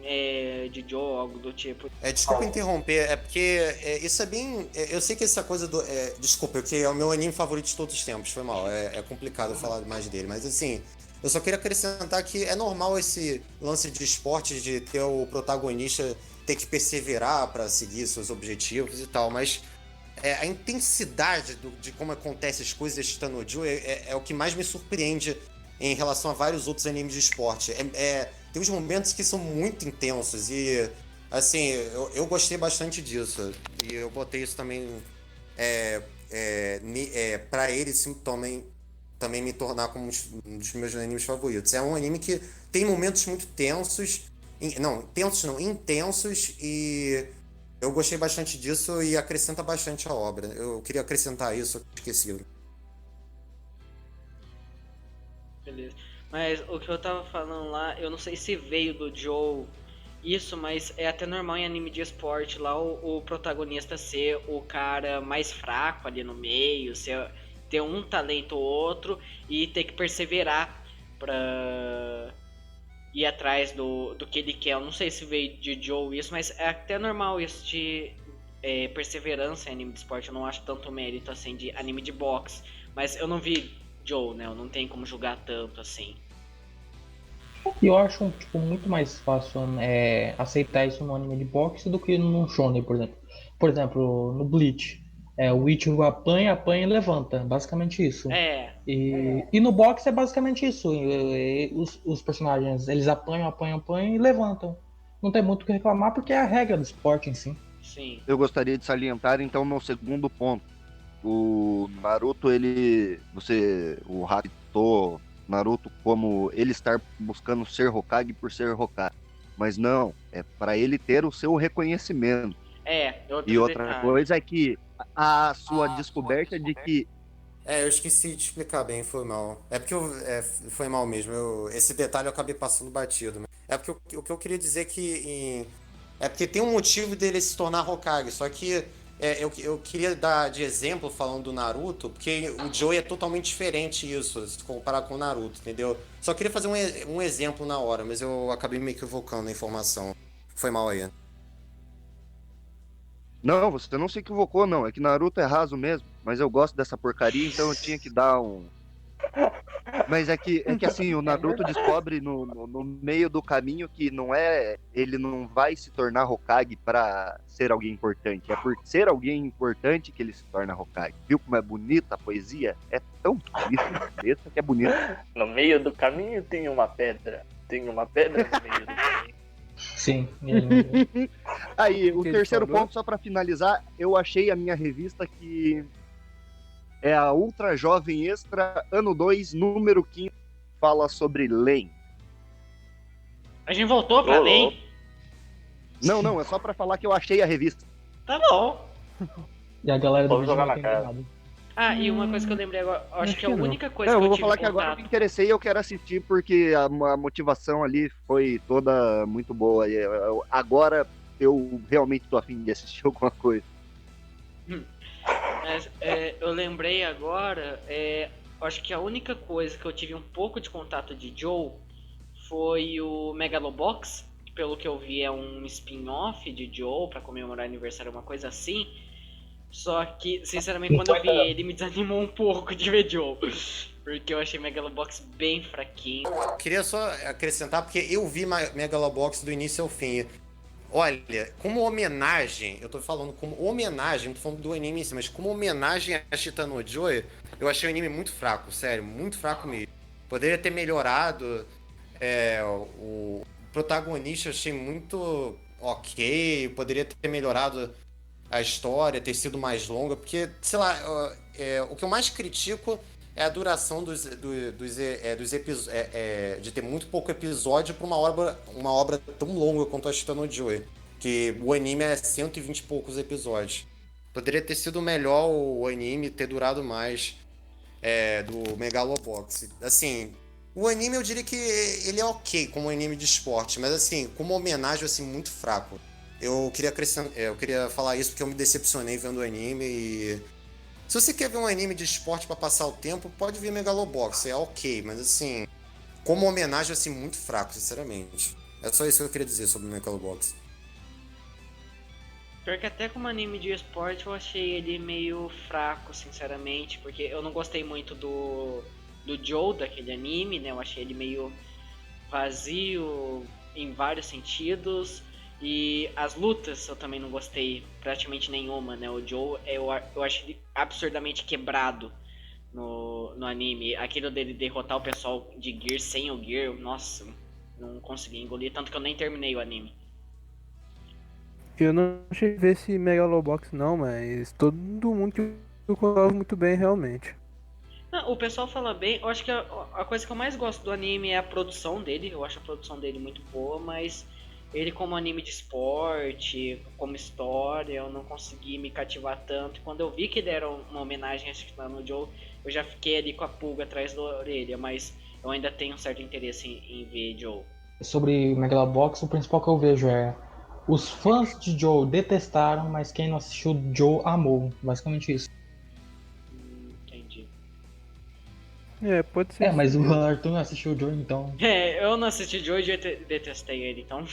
de Joe ou algo do tipo. Desculpa interromper, é porque isso é bem... eu sei que essa coisa do... desculpa, porque é o meu anime favorito de todos os tempos, foi mal. É complicado falar mais dele, mas assim... Eu só queria acrescentar que é normal esse lance de esporte de ter o protagonista ter que perseverar para seguir seus objetivos e tal, mas a intensidade de como acontecem as coisas de Ashita no Joy é o que mais me surpreende em relação a vários outros animes de esporte. Tem uns momentos que são muito intensos e, assim, eu gostei bastante disso. E eu botei isso também pra ele, sim, também me tornar como um dos meus animes favoritos. É um anime que tem momentos muito tensos, intensos, e eu gostei bastante disso e acrescenta bastante a obra. Eu queria acrescentar isso, eu esqueci. Beleza. Mas o que eu tava falando lá, eu não sei se veio do Joe isso, mas é até normal em anime de esporte lá o protagonista ser o cara mais fraco ali no meio, ter um talento ou outro e ter que perseverar pra ir atrás do que ele quer. Eu não sei se veio de Joe isso, mas é até normal isso de perseverança em anime de esporte, eu não acho tanto mérito assim de anime de boxe. Mas eu não vi Joe, né? Eu não tenho como julgar tanto assim. E eu acho tipo, muito mais fácil aceitar isso no anime de boxe do que num shonen, por exemplo. Por exemplo, no Bleach. O Ichigo apanha, apanha e levanta. Basicamente isso. E no boxe é basicamente isso. Os personagens, eles apanham, apanham, apanham e levantam. Não tem muito o que reclamar porque é a regra do esporte em si. Sim. Eu gostaria de salientar, então, no segundo ponto. O Naruto, o Haruto, Naruto, como ele estar buscando ser Hokage por ser Hokage. Mas não, é para ele ter o seu reconhecimento. E outra coisa é que a sua descoberta de que... Eu esqueci de explicar bem, foi mal. É porque foi mal mesmo. Esse detalhe eu acabei passando batido. É porque o que eu queria dizer é que... É porque tem um motivo dele se tornar Hokage, só que eu queria dar de exemplo falando do Naruto, porque o Joey é totalmente diferente isso, se comparar com o Naruto, entendeu? Só queria fazer um exemplo na hora, mas eu acabei me equivocando na informação. Foi mal aí. Não, você não se equivocou, não. É que Naruto é raso mesmo, mas eu gosto dessa porcaria, então eu tinha que dar um... Mas é que assim, o Naruto descobre no meio do caminho que ele não vai se tornar Hokage pra ser alguém importante. É por ser alguém importante que ele se torna Hokage. Viu como é bonita a poesia? É tão bonita que é bonita. No meio do caminho tem uma pedra. Tem uma pedra no meio do caminho. Sim. Aí, o terceiro ponto, só pra finalizar, eu achei a minha revista que é a Ultra Jovem Extra, ano 2, número 15, fala sobre Len. A gente voltou pra Len? Não, é só pra falar que eu achei a revista. Tá bom. E a galera do Vamos vídeo jogar não na tem cara. nada. E uma coisa que eu lembrei agora, acho que a única coisa Eu que eu vou tive falar que agora eu contato... me interessei e eu quero assistir porque a motivação ali foi toda muito boa. E agora eu realmente tô afim de assistir alguma coisa. Mas eu lembrei agora, acho que a única coisa que eu tive um pouco de contato de Joe foi o Megalobox, que pelo que eu vi é um spin-off de Joe pra comemorar aniversário, uma coisa assim. Só que, sinceramente, quando eu vi ele, me desanimou um pouco de ver Joe. Porque eu achei Megalobox bem fraquinho. Queria só acrescentar, porque eu vi Megalobox do início ao fim. Olha, como homenagem, eu tô falando como homenagem, não tô falando do anime em si, mas como homenagem a Chita no Joy, eu achei o anime muito fraco, sério, muito fraco mesmo. Poderia ter melhorado, o protagonista eu achei muito ok, poderia ter melhorado a história, ter sido mais longa, porque, sei lá, o que eu mais critico é a duração dos episódios, de ter muito pouco episódio para uma obra tão longa quanto a Chita no Joy, que o anime é 120 e poucos episódios. Poderia ter sido melhor o anime, ter durado mais do Megalobox. Assim, o anime eu diria que ele é ok como anime de esporte, mas assim, como homenagem, assim, muito fraco. Eu queria falar isso porque eu me decepcionei vendo o anime e... Se você quer ver um anime de esporte pra passar o tempo, pode ver Megalobox, é ok, mas assim, como homenagem, assim, muito fraco, sinceramente. É só isso que eu queria dizer sobre o Megalobox. Pior que até como anime de esporte eu achei ele meio fraco, sinceramente, porque eu não gostei muito do Joe, daquele anime, né? Eu achei ele meio vazio em vários sentidos. E as lutas eu também não gostei praticamente nenhuma, né? O Joe, eu acho ele absurdamente quebrado no anime. Aquilo dele derrotar o pessoal de Gear sem o Gear, nossa, não consegui engolir, tanto que eu nem terminei o anime. Eu não cheguei a ver esse Megalobox não, mas todo mundo que eu conheço muito bem realmente. Não, o pessoal fala bem, eu acho que a coisa que eu mais gosto do anime é a produção dele, eu acho a produção dele muito boa, mas ele como anime de esporte, como história, eu não consegui me cativar tanto. Quando eu vi que deram uma homenagem a Chita no Joe, eu já fiquei ali com a pulga atrás da orelha, mas eu ainda tenho um certo interesse em ver Joe. Sobre Megalobox, o principal que eu vejo é os fãs de Joe detestaram, mas quem não assistiu Joe amou. Basicamente isso. Entendi. Pode ser. Mas o Arthur não assistiu Joe, então... Eu não assisti Joe e detestei ele, então...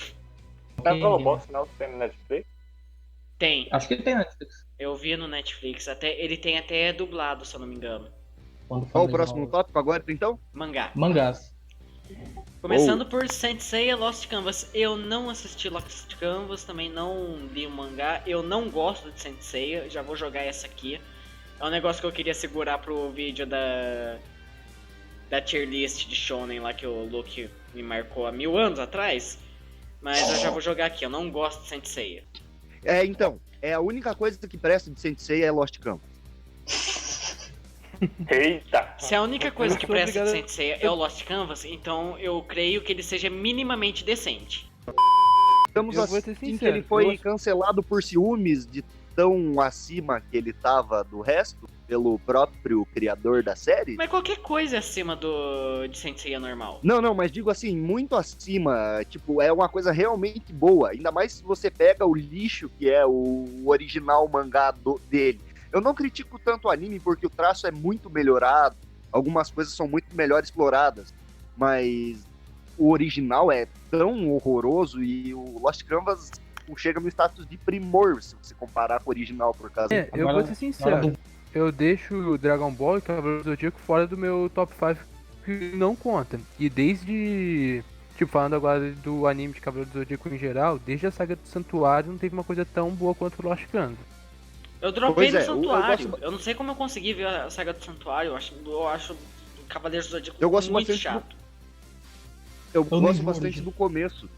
Megalobox não tem no Netflix? Tem. Acho que tem Netflix. Eu vi no Netflix. Ele tem até dublado, se eu não me engano. Quando for Qual o original. próximo tópico agora, então? Mangá. Mangás. Começando por Saint Seiya Lost Canvas. Eu não assisti Lost Canvas, também não li o mangá. Eu não gosto de Saint Seiya, já vou jogar essa aqui. É um negócio que eu queria segurar pro vídeo da tier list de Shonen lá que o Luke me marcou há 1000 anos atrás. Mas eu já vou jogar aqui, eu não gosto de Saint Seiya. Então, a única coisa que presta de Sensei é Lost Canvas. Eita! Se a única coisa que sou presta de obrigado- Saint Seiya é o Lost Canvas, então eu creio que ele seja minimamente decente. Estamos Eu vou ser assim que sincero, ele foi eu- cancelado por ciúmes de tão acima que ele tava do resto, pelo próprio criador da série. Mas qualquer coisa é acima de Saint Seiya normal. Não, mas digo assim, muito acima, tipo, é uma coisa realmente boa, ainda mais se você pega o lixo que é o original mangá dele. Eu não critico tanto o anime porque o traço é muito melhorado, algumas coisas são muito melhor exploradas, mas o original é tão horroroso e o Lost Canvas chega no status de primor se você comparar com o original, por causa Eu Agora, vou ser na hora sincero. do- Eu deixo o Dragon Ball e Cavaleiro do Zodíaco fora do meu top 5, que não conta. E desde, tipo, falando agora do anime de Cavaleiro do Zodíaco em geral, desde a saga do Santuário não teve uma coisa tão boa quanto o Lost Canvas. Eu dropei Pois no é, eu Santuário. gosto- Eu não sei como eu consegui ver a saga do Santuário. Eu acho o Cavaleiros do Zodíaco Eu gosto muito bastante chato. Eu nem gosto vi o bastante original. do começo.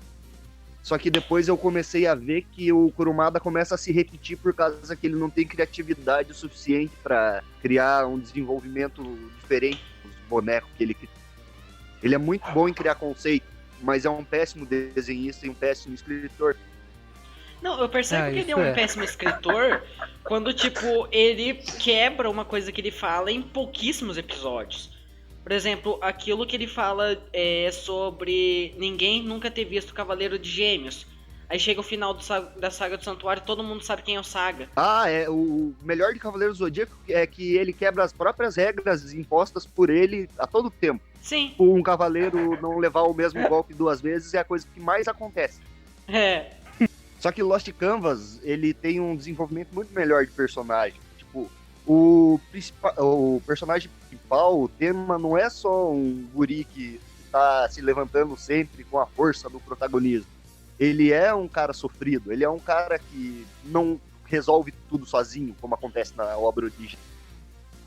Só que depois eu comecei a ver que o Kurumada começa a se repetir por causa que ele não tem criatividade o suficiente pra criar um desenvolvimento diferente dos bonecos que ele cria. Ele é muito bom em criar conceito, mas é um péssimo desenhista e um péssimo escritor. Não, eu percebo que ele é isso um é. péssimo escritor quando, tipo, ele quebra uma coisa que ele fala em pouquíssimos episódios. Por exemplo, aquilo que ele fala é sobre ninguém nunca ter visto Cavaleiro de Gêmeos. Aí chega o final da saga do Santuário e todo mundo sabe quem é o Saga. O melhor de Cavaleiro do Zodíaco é que ele quebra as próprias regras impostas por ele a todo tempo. Sim, Um cavaleiro não levar o mesmo golpe 2 vezes é a coisa que mais acontece. é. Só que Lost Canvas, ele tem um desenvolvimento muito melhor de personagem. Tipo, o personagem principal, o tema, não é só um guri que tá se levantando sempre com a força do protagonismo. Ele é um cara sofrido, ele é um cara que não resolve tudo sozinho, como acontece na obra original.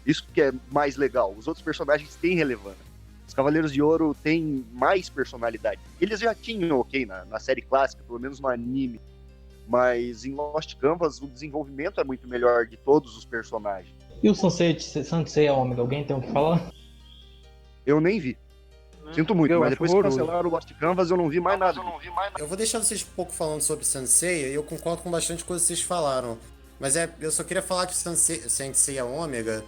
Isso que é mais legal. Os outros personagens têm relevância. Os Cavaleiros de Ouro têm mais personalidade. Eles já tinham, ok, na série clássica, pelo menos no anime. Mas em Lost Canvas o desenvolvimento é muito melhor de todos os personagens. E o Sansei Ômega, alguém tem o que falar? Eu nem vi. Sinto muito, Eu mas acho depois que horroroso. cancelaram o Lost Canvas eu não vi mais nada. Eu vou deixar vocês um pouco falando sobre Sensei, e eu concordo com bastante coisa que vocês falaram. Mas eu só queria falar que Sensei Ômega,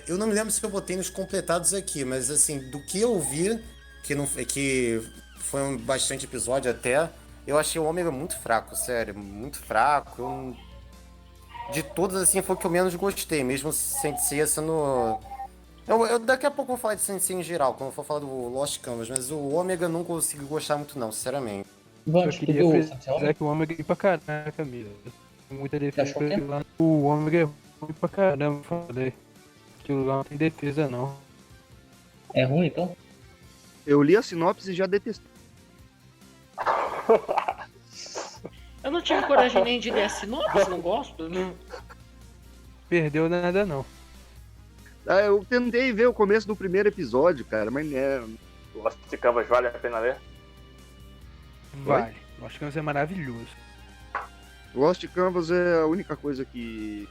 eu não me lembro se eu botei nos completados aqui, mas assim, do que eu vi, que foi bastante episódio até, eu achei o Ômega muito fraco, sério, muito fraco. De todos, assim, foi o que eu menos gostei, mesmo Sensei sendo... daqui a pouco eu vou falar de Sensei em geral, quando eu for falar do Lost Canvas, mas o Ômega eu não consegui gostar muito não, sinceramente. Eu Vamos, tu queria viu o Sansei frisar Ômega? que o Ômega é pra caramba, Camila. Muita defesa achou pra o quê? ele lá. O Ômega é ruim pra caramba, falei. Aquilo lá não tem defesa não. É ruim, então? Eu li a sinopse e já detestei. Eu não tive coragem nem de ler a sinopse, não gosto. Não. Perdeu nada não. Eu tentei ver o começo do primeiro episódio, cara, mas Lost Canvas vale a pena ler? Vale. Acho que vai ser maravilhoso. Lost Canvas é a única coisa que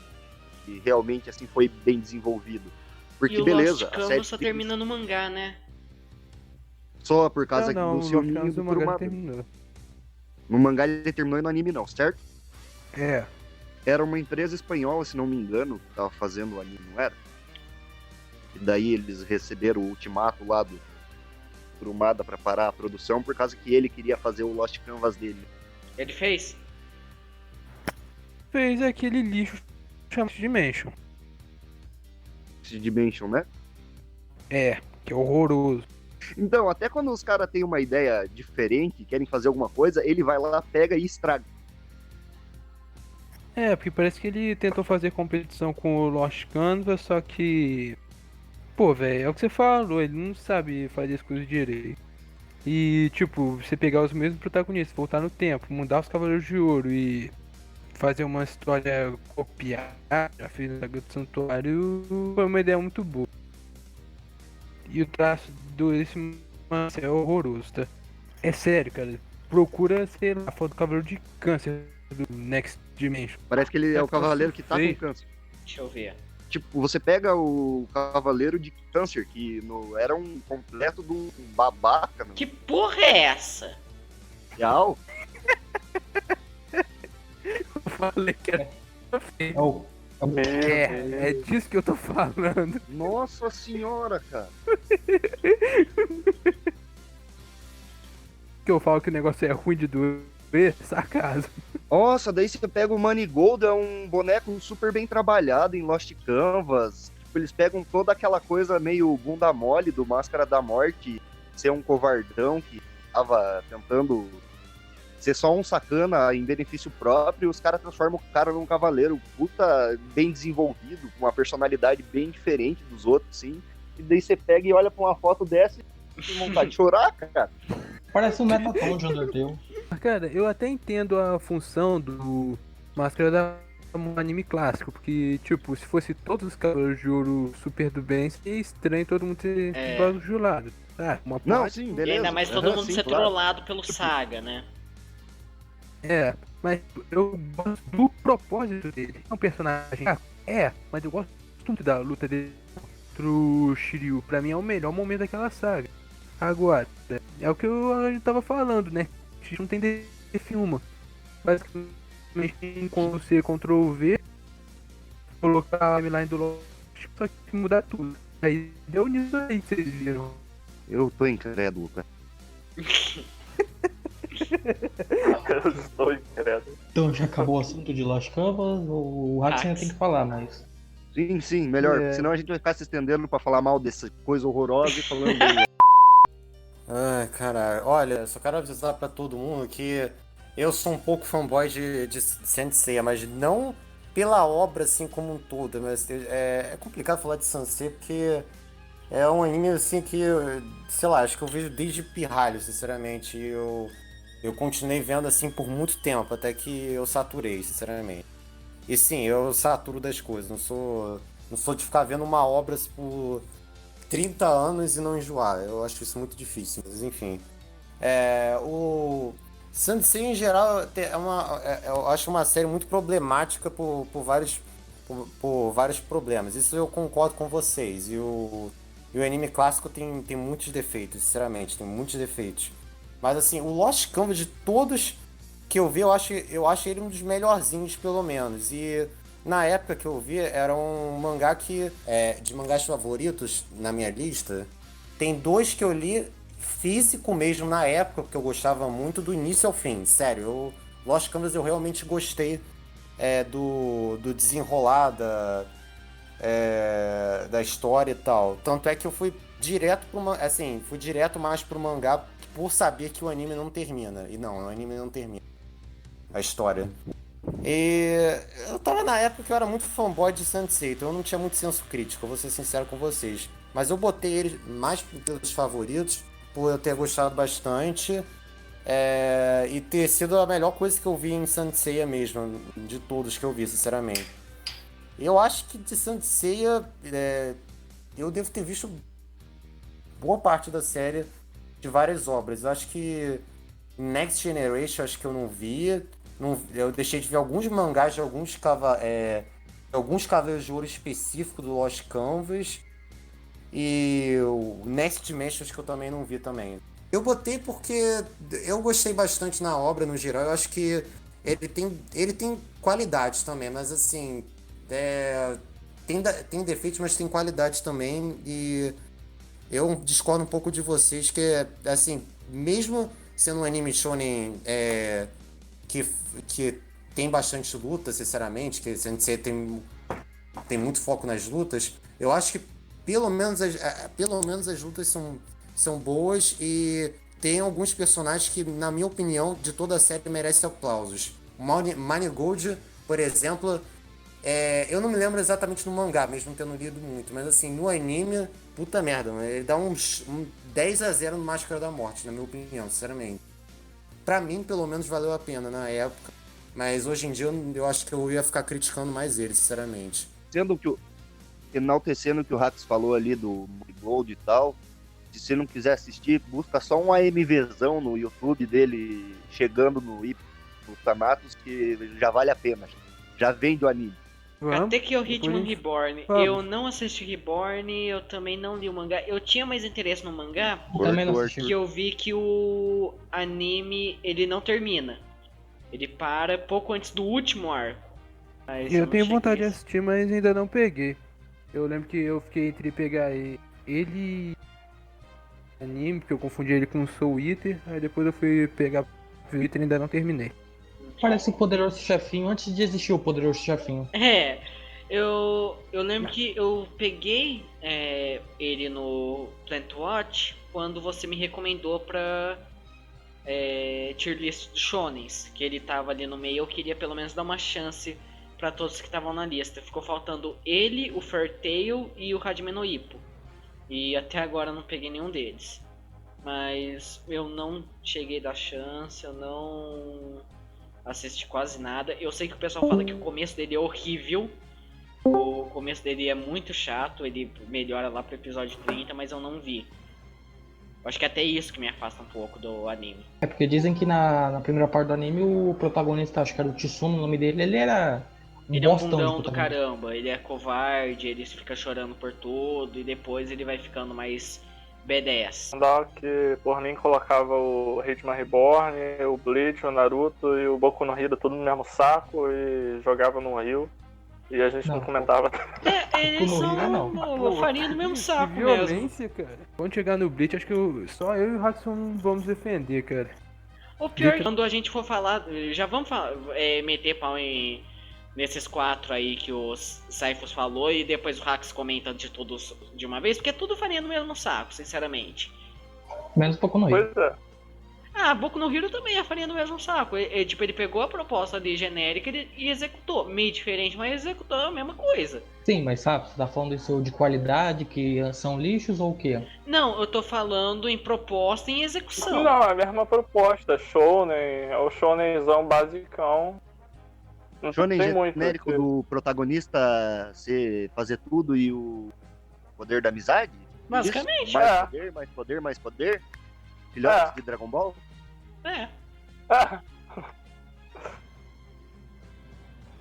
realmente assim foi bem desenvolvido. Porque E o beleza, Lost a série Canvas só termina no mangá, né? só por causa Não, do o seu Lost Canvas do do mangá Kurumada. terminou. No mangá ele terminou e no anime não, certo? É. Era uma empresa espanhola, se não me engano, que tava fazendo o anime, não era? E daí eles receberam o ultimato lá do Kurumada pra parar a produção por causa que ele queria fazer o Lost Canvas dele. Ele fez? Fez aquele lixo chamado Dimension. Esse Dimension, né? É, que é horroroso. Então, até quando os caras têm uma ideia diferente, querem fazer alguma coisa, ele vai lá, pega e estraga. É, porque parece que ele tentou fazer competição com o Lost Canvas, só que. Pô, velho, é o que você falou, ele não sabe fazer as coisas direito. E, tipo, você pegar os mesmos protagonistas, voltar no tempo, mudar os Cavaleiros de Ouro e fazer uma história copiada, já fez a Saga do Santuário, foi uma ideia muito boa. E o traço desse mangá é horroroso, tá? É sério, cara. Procura, sei lá, a foto do Cavaleiro de Câncer do Next Dimension. Parece que ele é o cavaleiro que tá com feio. câncer. Deixa eu ver. Tipo, você pega o Cavaleiro de Câncer, que era um completo do babaca, meu. Que porra é essa? Real. Eu falei que era feio. É o- É disso que eu tô falando. Nossa senhora, cara. Que eu falo que o negócio é ruim de doer, sarcasmo. Nossa, daí você pega o Manigold, é um boneco super bem trabalhado em Lost Canvas. Tipo, eles pegam toda aquela coisa meio bunda mole do Máscara da Morte, ser um covardão que tava tentando ser só um sacana em benefício próprio, e os caras transformam o cara num cavaleiro puta bem desenvolvido, com uma personalidade bem diferente dos outros, sim. E daí você pega e olha pra uma foto dessa e tem vontade de chorar, cara. Parece um Metaton de Undertale. Cara, eu até entendo a função do Máscara da um anime clássico, porque, tipo, se fosse todos os Cavaleiros de Ouro super do bem, seria estranho todo mundo ser bajulado. Ah, uma Não, parte- sim, E beleza. ainda mais todo Aham, mundo sim, ser claro. trollado pelo Saga, né? É, mas eu gosto do propósito dele. É um personagem. Mas eu gosto muito da luta dele contra o Shiryu. Pra mim é o melhor momento daquela saga. Agora, é o que eu tava falando, né? A gente não tem filma. Basicamente tem como você Ctrl V, colocar a timeline do Lost, só que mudar tudo. Aí deu nisso aí que vocês viram. Eu tô incrédulo, cara. Eu estou incrédulo. Então já acabou o assunto de Lost Canvas, o Hax ainda tem que falar, mas. Sim, melhor. É. Senão a gente vai ficar se estendendo pra falar mal dessa coisa horrorosa e falando bem. Ai, caralho. Olha, só quero avisar pra todo mundo que eu sou um pouco fanboy de Saint Seiya, mas não pela obra assim como um todo. Mas é complicado falar de Saint Seiya porque é um anime assim que, sei lá, acho que eu vejo desde pirralho, sinceramente. E eu continuei vendo assim por muito tempo, até que eu saturei, sinceramente. E sim, eu saturo das coisas, não sou de ficar vendo uma obra assim, por 30 anos e não enjoar. Eu acho isso muito difícil, mas enfim. O Saint Seiya em geral eu acho uma série muito problemática por vários problemas. Isso eu concordo com vocês. E o anime clássico tem muitos defeitos, sinceramente, tem muitos defeitos. Mas assim, o Lost Canvas de todos que eu vi, eu acho ele um dos melhorzinhos, pelo menos. E na época que eu vi, era um mangá que, de mangás favoritos na minha lista, tem 2 que eu li físico mesmo na época, porque eu gostava muito do início ao fim. Sério, Lost Canvas eu realmente gostei do desenrolar da história e tal. Tanto é que eu fui direto fui direto mais pro mangá por saber que o anime não termina. E não, o anime não termina a história. E eu tava na época que eu era muito fanboy de Saint Seiya, então eu não tinha muito senso crítico, eu vou ser sincero com vocês. Mas eu botei ele mais pelos favoritos, por eu ter gostado bastante. E ter sido a melhor coisa que eu vi em Saint Seiya mesmo, de todos que eu vi, sinceramente. Eu acho que de Saint Seiya, eu devo ter visto boa parte da série de várias obras. Eu acho que Next Generation, acho que eu não vi. Eu deixei de ver alguns mangás de alguns Cavaleiros de Ouro específicos do Lost Canvas. E o Next Dimension, acho que eu também não vi também. Eu botei porque eu gostei bastante na obra, no geral. Eu acho que ele tem qualidades também, mas assim, tem defeitos, mas tem qualidades também. E eu discordo um pouco de vocês, que assim, mesmo sendo um anime shonen que tem bastante luta, sinceramente, que você tem muito foco nas lutas, eu acho que pelo menos as lutas são boas e tem alguns personagens que, na minha opinião, de toda a série merecem aplausos. O Manigold Por exemplo, eu não me lembro exatamente no mangá, mesmo tendo lido muito, mas assim, no anime, puta merda, mano, ele dá um 10-0 no Máscara da Morte, na minha opinião, sinceramente. Pra mim, pelo menos, valeu a pena na época, mas hoje em dia eu acho que eu ia ficar criticando mais ele, sinceramente. Enaltecendo o que o Rax falou ali do Gold e tal, se você não quiser assistir, busca só um AMVzão no YouTube dele chegando no Thanatos, que já vale a pena, já vende o anime. Até que o Hitman depois- Reborn. Vamos. Eu não assisti Reborn, eu também não li o mangá. Eu tinha mais interesse no mangá, Também não Torto, assisti. que eu vi que o anime, ele não termina. Ele para pouco antes do último arco. Mas Eu não tenho cheguei vontade de a- assistir, mas ainda não peguei. Eu lembro que eu fiquei entre pegar ele anime, porque eu confundi ele com Soul Eater, aí depois eu fui pegar Soul Eater e ainda não terminei. Parece o Poderoso Chefinho antes de existir o Poderoso Chefinho. Eu lembro que eu peguei ele no Plant Watch quando você me recomendou pra tier list de shonens, que ele tava ali no meio. Eu queria pelo menos dar uma chance pra todos que estavam na lista. Ficou faltando ele, o Fairy Tail e o Hajime no Ippo. E até agora eu não peguei nenhum deles. Mas eu não cheguei a dar chance, eu não assisti quase nada. Eu sei que o pessoal fala que o começo dele é horrível. O começo dele é muito chato, ele melhora lá pro episódio 30, mas eu não vi. Eu acho que é até isso que me afasta um pouco do anime. É porque dizem que na primeira parte do anime o protagonista, acho que era o Tsuno, o nome dele, ele era Ele é um bostão de bundão do protagonista. caramba, ele é covarde, ele fica chorando por tudo e depois ele vai ficando mais B10. Dá que por mim colocava o Hitman Reborn, o Bleach, o Naruto e o Boku no Hero tudo no mesmo saco e jogava no Rio. E a gente não Não. comentava. Eles Boku no Hero, são não. uma farinha do mesmo Que saco mesmo. violência, cara. Quando chegar no Bleach, acho que só eu e o Haxon vamos defender, cara. O pior é que quando a gente for falar, já vamos meter pau nesses 4 aí que o Cyphus falou e depois o Hax comenta de todos de uma vez, porque é tudo farinha do mesmo saco, sinceramente. Menos Boku no Hero. Pois é. Ah, Boku no Hero também é farinha do mesmo saco. Tipo, ele pegou a proposta ali genérica e executou. Meio diferente, mas executou a mesma coisa. Sim, mas sabe, você tá falando isso de qualidade, que são lixos ou o quê? Não, eu tô falando em proposta e em execução. Não, é a mesma proposta. Shonen, é o shonenzão basicão. Não Shonen tem muito. genérico do protagonista fazer tudo e o poder da amizade? Basicamente, Isso? Mais é. poder, mais poder, mais poder? Filhotes É. de Dragon Ball? é. Ah,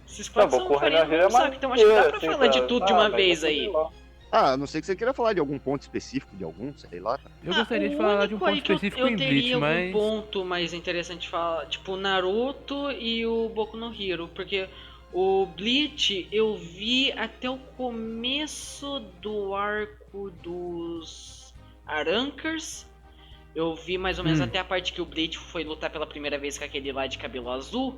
Esses não, quatro são Boku no farinha do Hero é mesmo mais saco, então acho que dá pra assim, falar de cara. tudo de uma mas vez tá aí. tudo lá. Ah, a não ser que você queira falar de algum ponto específico de algum, sei lá. Eu gostaria de o falar de um único aí ponto que específico eu em teria Bleach, algum mas... ponto mais interessante de falar, tipo o Naruto e o Boku no Hero, porque o Bleach eu vi até o começo do arco dos Arankers. Eu vi mais ou menos até a parte que o Bleach foi lutar pela primeira vez com aquele lá de cabelo azul.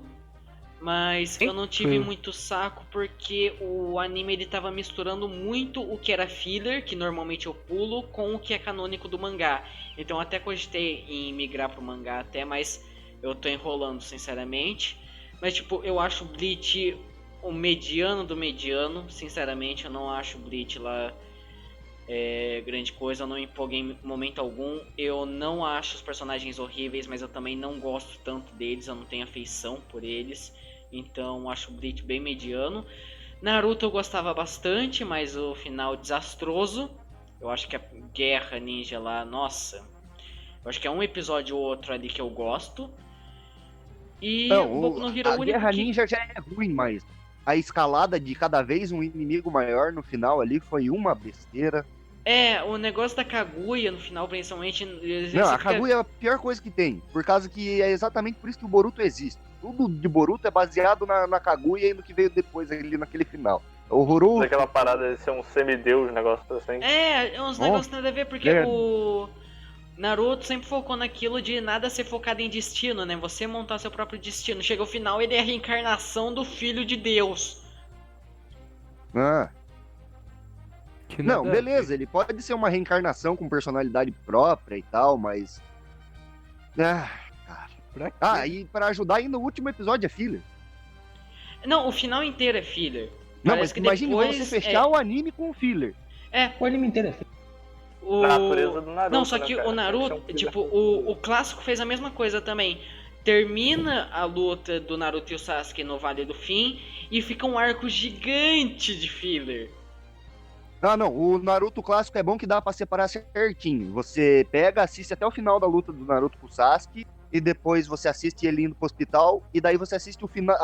Mas eu não tive Foi. muito saco porque o anime ele tava misturando muito o que era filler, que normalmente eu pulo, com o que é canônico do mangá. Então eu até cogitei em migrar pro mangá até, mas eu tô enrolando sinceramente. Mas tipo, eu acho o Bleach o mediano do mediano, sinceramente eu não acho o Bleach lá grande coisa, eu não me empolguei em momento algum. Eu não acho os personagens horríveis, mas eu também não gosto tanto deles, eu não tenho afeição por eles. Então acho o Bleach bem mediano. Naruto eu gostava bastante, mas o final desastroso. Eu acho que a guerra ninja lá, nossa. Eu acho que é um episódio ou outro ali que eu gosto. E o Boku no Hero é o a único Guerra que... Ninja já é ruim, mas a escalada de cada vez um inimigo maior no final ali foi uma besteira. O negócio da Kaguya no final, principalmente... Não, a Kaguya é a pior coisa que tem, por causa que é exatamente por isso que o Boruto existe. Tudo de Boruto é baseado na Kaguya e no que veio depois ali naquele final. É horroroso. Aquela parada de ser um semideus, negócio assim. Uns negócios nada a ver, porque o Naruto sempre focou naquilo de nada ser focado em destino, né? Você montar seu próprio destino. Chega ao final, ele é a reencarnação do filho de Deus. Ah. que Não, nada a beleza, ele pode ser uma reencarnação com personalidade própria e tal, mas. Pra quê? E pra ajudar ainda o último episódio é filler. Não, o final inteiro é filler. Não, Parece mas que imagine depois você fechar o anime com o filler. O anime inteiro é feio. o... A natureza do Naruto. Não, só né, que cara? o Naruto, Tem que ser um tipo, filler. o clássico fez a mesma coisa também. Termina a luta do Naruto e o Sasuke no Vale do Fim e fica um arco gigante de filler. Ah, não, o Naruto clássico é bom que dá pra separar certinho. Você pega, assiste até o final da luta do Naruto com o Sasuke, e depois você assiste ele indo pro hospital, e daí você assiste o final.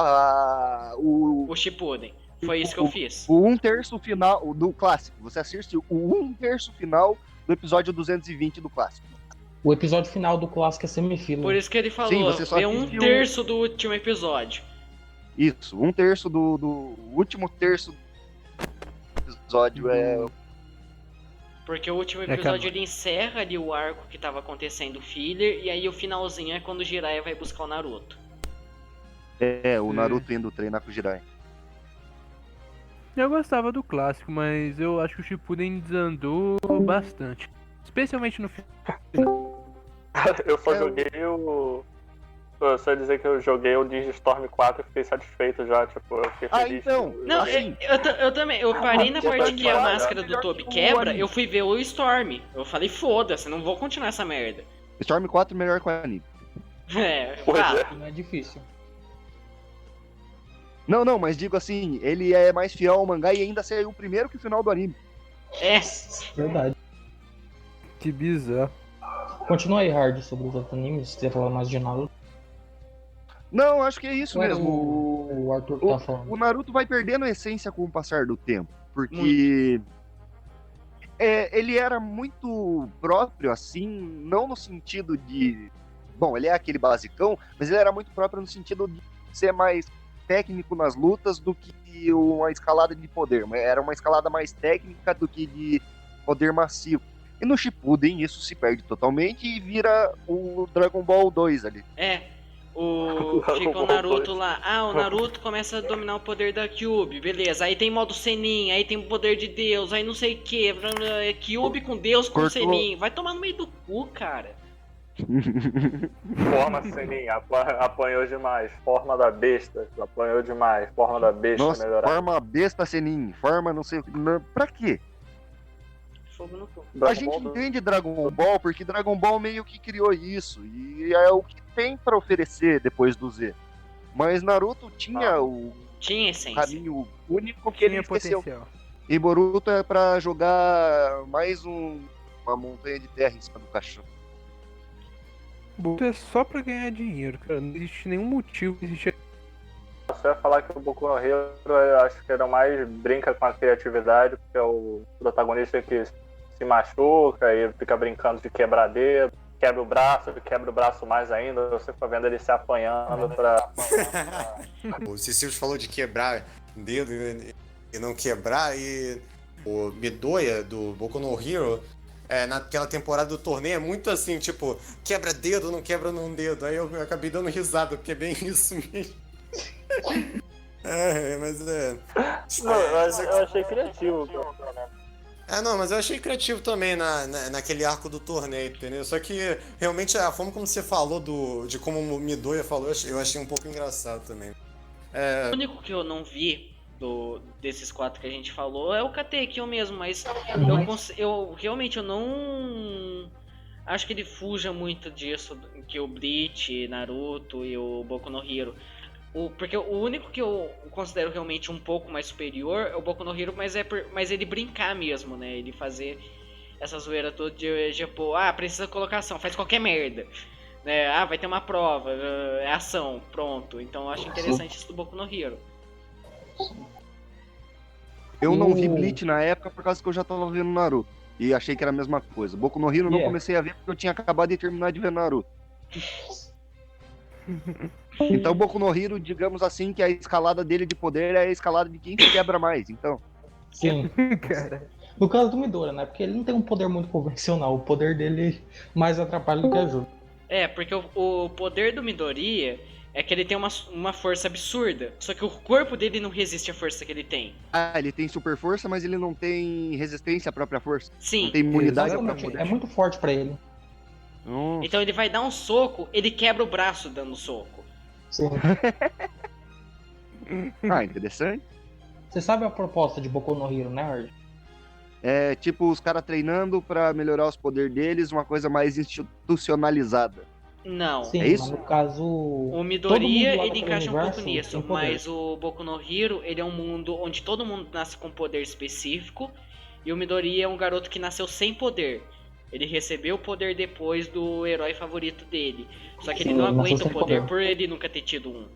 O Shippuden. Foi isso que eu fiz. O 1/3 final do clássico. Você assiste o 1/3 final do episódio 220 do clássico. O episódio final do clássico é semifila. Por isso que ele falou, Sim, você só vê assiste 1/3 do último episódio. Isso, 1/3 do último terço do episódio é. Porque o último É episódio que ele encerra ali o arco que tava acontecendo o filler, e aí o finalzinho é quando o Jiraiya vai buscar o Naruto. O Naruto indo treinar com o Jiraiya. Eu gostava do clássico, mas eu acho que o Shippuden desandou bastante. Especialmente no final. Eu só joguei o. Eu só ia dizer que eu joguei o Digistorm 4 e fiquei satisfeito já, tipo, eu fiquei feliz. então, Não, assim, eu também. Eu parei na parte que a melhor, máscara do melhor Toby que o quebra, anime. eu fui ver o Storm. Eu falei, foda-se, não vou continuar essa merda. Storm 4 melhor que o anime. Pois Tá. Não é difícil. Não, mas digo assim, ele é mais fiel ao mangá e ainda saiu primeiro que o final do anime. É. Verdade. Que bizarro. Continua aí, Hard, sobre os outros animes, se quiser falar mais de Naruto. Não, acho que é isso Ou era mesmo. o Arthur que tá falando? O Naruto vai perdendo a essência com o passar do tempo. Porque ele era muito próprio, assim, não no sentido de. Bom, ele é aquele basicão, mas ele era muito próprio no sentido de ser mais técnico nas lutas do que uma escalada de poder. Era uma escalada mais técnica do que de poder massivo. E no Shippuden isso se perde totalmente e vira o Dragon Ball 2 ali. É. Fica o Naruto lá. Ah, o Naruto começa a dominar o poder da Cube, beleza. Aí tem modo Senin, aí tem o poder de Deus, aí não sei o que. É Cube com Deus com Cortou. Senin. Vai tomar no meio do cu, cara. Forma Senin, apanhou demais. Forma da besta, apanhou demais. Forma da besta Nossa, melhorar. forma besta Senin, forma não sei o que. Pra quê? Fogo no cu. A gente entende Dragon Ball porque Dragon Ball meio que criou isso e é o que tem pra oferecer depois do Z. Mas Naruto tinha o Tinha essência. caminho único que ele Tinha esqueceu. potencial. E Boruto é pra jogar mais uma montanha de terra em cima do caixão. Boruto é só pra ganhar dinheiro, cara. Não existe nenhum motivo. Existe... Você ia falar que o Boku no Hero, eu acho que era mais brinca com a criatividade, porque é o protagonista que se machuca e fica brincando de quebrar dedo, quebra o braço mais ainda, você fica vendo ele se apanhando pra... O Cecílio falou de quebrar dedo e não quebrar, e o Midoriya do Boku no Hero, naquela temporada do torneio, é muito assim, tipo, quebra dedo, não quebra num dedo. Aí eu acabei dando risada, porque é bem isso mesmo. Mas é... Não, eu achei criativo. Não, mas eu achei criativo também naquele arco do torneio, entendeu? Só que realmente a forma como você falou de como o Midoriya falou, eu achei um pouco engraçado também. O único que eu não vi desses 4 que a gente falou é o Katekyo mesmo, mas eu realmente eu não acho que ele fuja muito disso que o Bleach, Naruto e o Boku no Hero. Porque o único que eu considero realmente um pouco mais superior é o Boku no Hero, mas ele brincar mesmo, né? Ele fazer essa zoeira toda de tipo, precisa colocação, faz qualquer merda. Né? Vai ter uma prova, é ação, pronto. Então eu acho interessante isso do Boku no Hero. Eu não vi Bleach na época por causa que eu já tava vendo Naruto. E achei que era a mesma coisa. Boku no Hero eu não comecei a ver porque eu tinha acabado de terminar de ver Naruto. Então Boku no Hero, digamos assim, que a escalada dele de poder é a escalada de quem se quebra mais, então. Sim. Cara. No caso do Midoriya, né? Porque ele não tem um poder muito convencional. O poder dele mais atrapalha do que ajuda. Porque o poder do Midoriya é que ele tem uma força absurda. Só que o corpo dele não resiste à força que ele tem. Ele tem super força, mas ele não tem resistência à própria força. Sim. Não tem imunidade à própria Exatamente. força. É muito forte pra ele. Então ele vai dar um soco, ele quebra o braço dando soco. Sim. Ah, interessante. Você sabe a proposta de Boku no Hero, né, Hard? É tipo os caras treinando pra melhorar os poderes deles, uma coisa mais institucionalizada. Não. Sim, É isso? mas no caso. O todo mundo Midoriya, lá ele daquele encaixa um pouco universo nisso, tem poder. mas o Boku no Hero, ele é um mundo onde todo mundo nasce com poder específico, e o Midoriya é um garoto que nasceu sem poder. Ele recebeu o poder depois do herói favorito dele. Só que ele Sim, não ele nasceu aguenta o sem poder poder. por ele nunca ter tido um.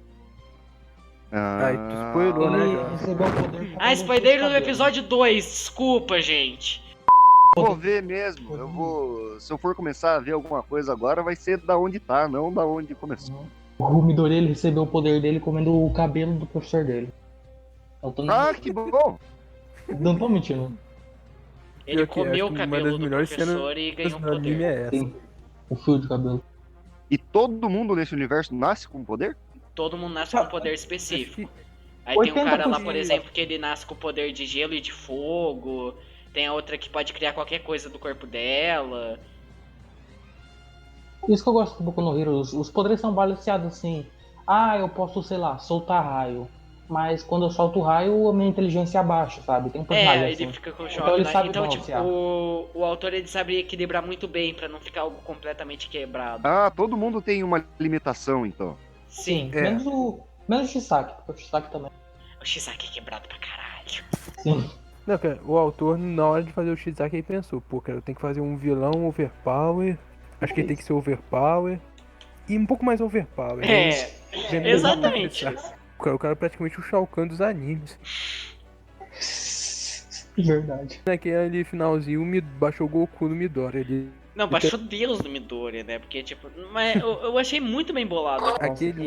Ai, tu spoilou, né, Ele Jorge? recebeu o poder. por Ah, causa do spoiler no cabelo. episódio 2, desculpa, gente. Vou ver mesmo. Eu vou. Se eu for começar a ver alguma coisa agora, vai ser da onde tá, não da onde começou. O Midoriya ele recebeu o poder dele comendo o cabelo do professor dele. Eu tô... Ah, que bom! Não tô mentindo. Ele Pior que acho comeu o que uma cabelo das do melhores professor e ganhou No anime poder. é essa. Tem o fio de cabelo. E todo mundo nesse universo nasce com poder? Todo mundo nasce com um poder específico. Acho que- Aí tem um cara lá, 80%. por exemplo, que ele nasce com o poder de gelo e de fogo. Tem a outra que pode criar qualquer coisa do corpo dela. Isso que eu gosto do Boku no Hero. Os poderes são balanceados assim. Ah, eu posso, sei lá, soltar raio. Mas quando eu solto o raio, a minha inteligência abaixa, sabe? Tem um personagem É, assim. ele fica com o Então choque. ele Né? sabe Então, tipo, balancear. o autor ele sabe equilibrar muito bem pra não ficar algo completamente quebrado. Ah, todo mundo tem uma limitação, então. Sim, É. Menos o Shisaki, porque o Shisaki também. o Shizaki é quebrado pra caralho. Sim. Não, cara, o autor, na hora de fazer o Shizaki, ele pensou, pô, cara, eu tenho que fazer um vilão overpower. Acho que ele tem que ser overpower. E um pouco mais overpower. É, Vendo exatamente isso. isso. O cara é praticamente o Shao Kahn dos animes. Verdade. Naquele finalzinho, baixou o Goku no Midori. Ele, Não, baixou Deus do Midoriya, né? Porque, tipo, mas eu achei muito bem bolado.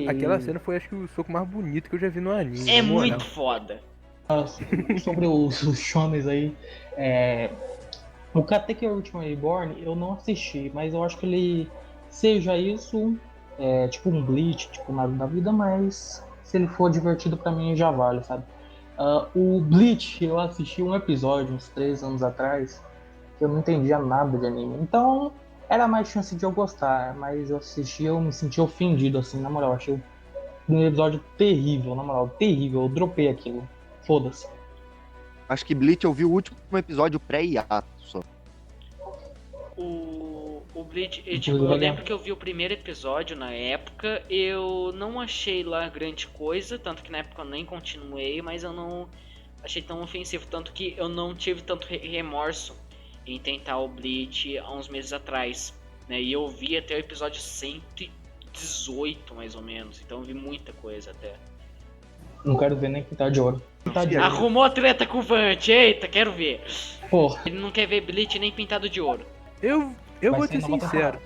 aquela cena foi, acho que, o soco mais bonito que eu já vi no anime. É na moral. muito foda. Sobre os shonens aí, o Katekyo Ultimate Reborn eu não assisti, mas eu acho que ele seja isso, tipo um Bleach, tipo nada da vida, mas se ele for divertido pra mim já vale, sabe? O Bleach eu assisti um episódio uns 3 anos atrás, que eu não entendia nada de anime, então era mais chance de eu gostar, mas eu assisti eu me senti ofendido assim, na moral, achei um episódio terrível, na moral, terrível, eu dropei aquilo. Foda-se. Acho que Bleach eu vi o último episódio pré-hiato só. O Bleach, Inclusive, tipo, eu olha- lembro que eu vi o primeiro episódio na época, eu não achei lá grande coisa, tanto que na época eu nem continuei, mas eu não achei tão ofensivo, tanto que eu não tive tanto remorso em tentar o Bleach há uns meses atrás, né? E eu vi até o episódio 118, mais ou menos, então eu vi muita coisa até. Não quero ver nem pintar de ouro. Pintar de ouro. Arrumou a treta com o Vant, eita, quero ver. Porra. Ele não quer ver Bleach nem pintado de ouro. Eu Vai vou ser ser nova sincero. temporada.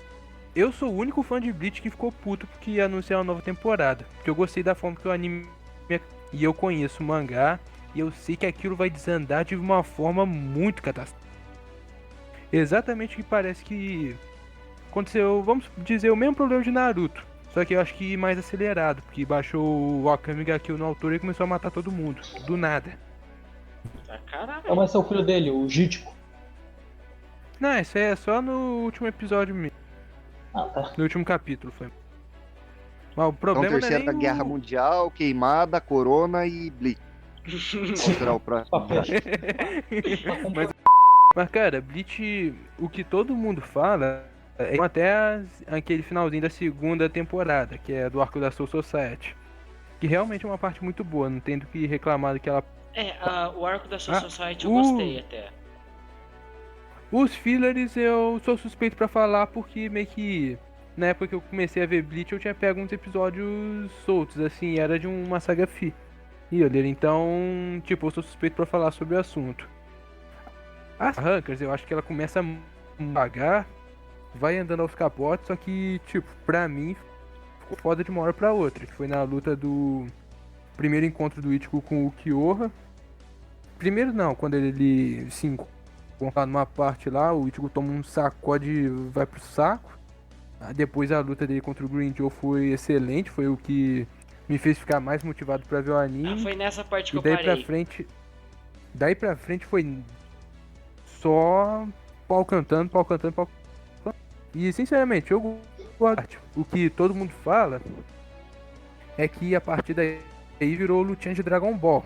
Eu sou o único fã de Bleach que ficou puto porque ia anunciar uma nova temporada. Porque eu gostei da forma que o anime... E eu conheço o mangá. E eu sei que aquilo vai desandar de uma forma muito catastrófica. Exatamente o que parece que... aconteceu, vamos dizer, o mesmo problema de Naruto. Só que eu acho que mais acelerado. Porque baixou o Akame ga Kill no autor e começou a matar todo mundo. Do nada. Tá caralho. Então vai ser o filho dele, o Jítico. Não, isso é só no último episódio mesmo. Ah, tá. No último capítulo foi. Mas o Então, problema não é Terceira nem Guerra Mundial, Queimada, Corona e Bleach. Qual será o próximo? Papel. Mas, cara, Bleach, o que todo mundo fala é até aquele finalzinho da segunda temporada, que é do arco da Soul Society. Que realmente é uma parte muito boa, não tem do que reclamar daquela. O arco da Soul Ah, Society eu gostei até. Os fillers eu sou suspeito pra falar porque meio que na época que eu comecei a ver Bleach eu tinha pego uns episódios soltos, assim, era de uma saga filler, então, tipo, eu sou suspeito pra falar sobre o assunto. As Rankers, eu acho que ela começa devagar, vai andando aos capotes, só que, tipo, pra mim, ficou foda de uma hora pra outra. Que foi na luta do primeiro encontro do Ichigo com o Kyoha. Primeiro não, quando ele se encontra numa parte lá, o Ichigo toma um sacode e vai pro saco. Depois a luta dele contra o Green Joe foi excelente, foi o que me fez ficar mais motivado pra ver o anime. Foi nessa parte que E eu daí parei. pra frente foi só pau cantando. E sinceramente, eu gosto. O que todo mundo fala é que a partir daí aí virou lutinha de Dragon Ball.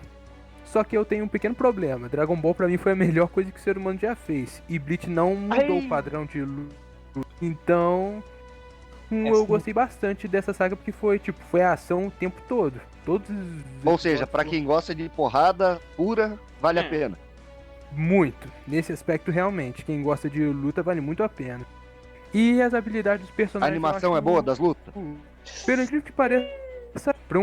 Só que eu tenho um pequeno problema. Dragon Ball pra mim foi a melhor coisa que o ser humano já fez. E Bleach não mudou o padrão de luta. Então, eu gostei bastante dessa saga porque foi a ação o tempo todo. Ou seja, pra quem gosta de porrada pura, vale a pena. Muito. Nesse aspecto, realmente. Quem gosta de luta vale muito a pena. E as habilidades dos A personagens. animação é boa das lutas? Pelo incrível que pareça, pra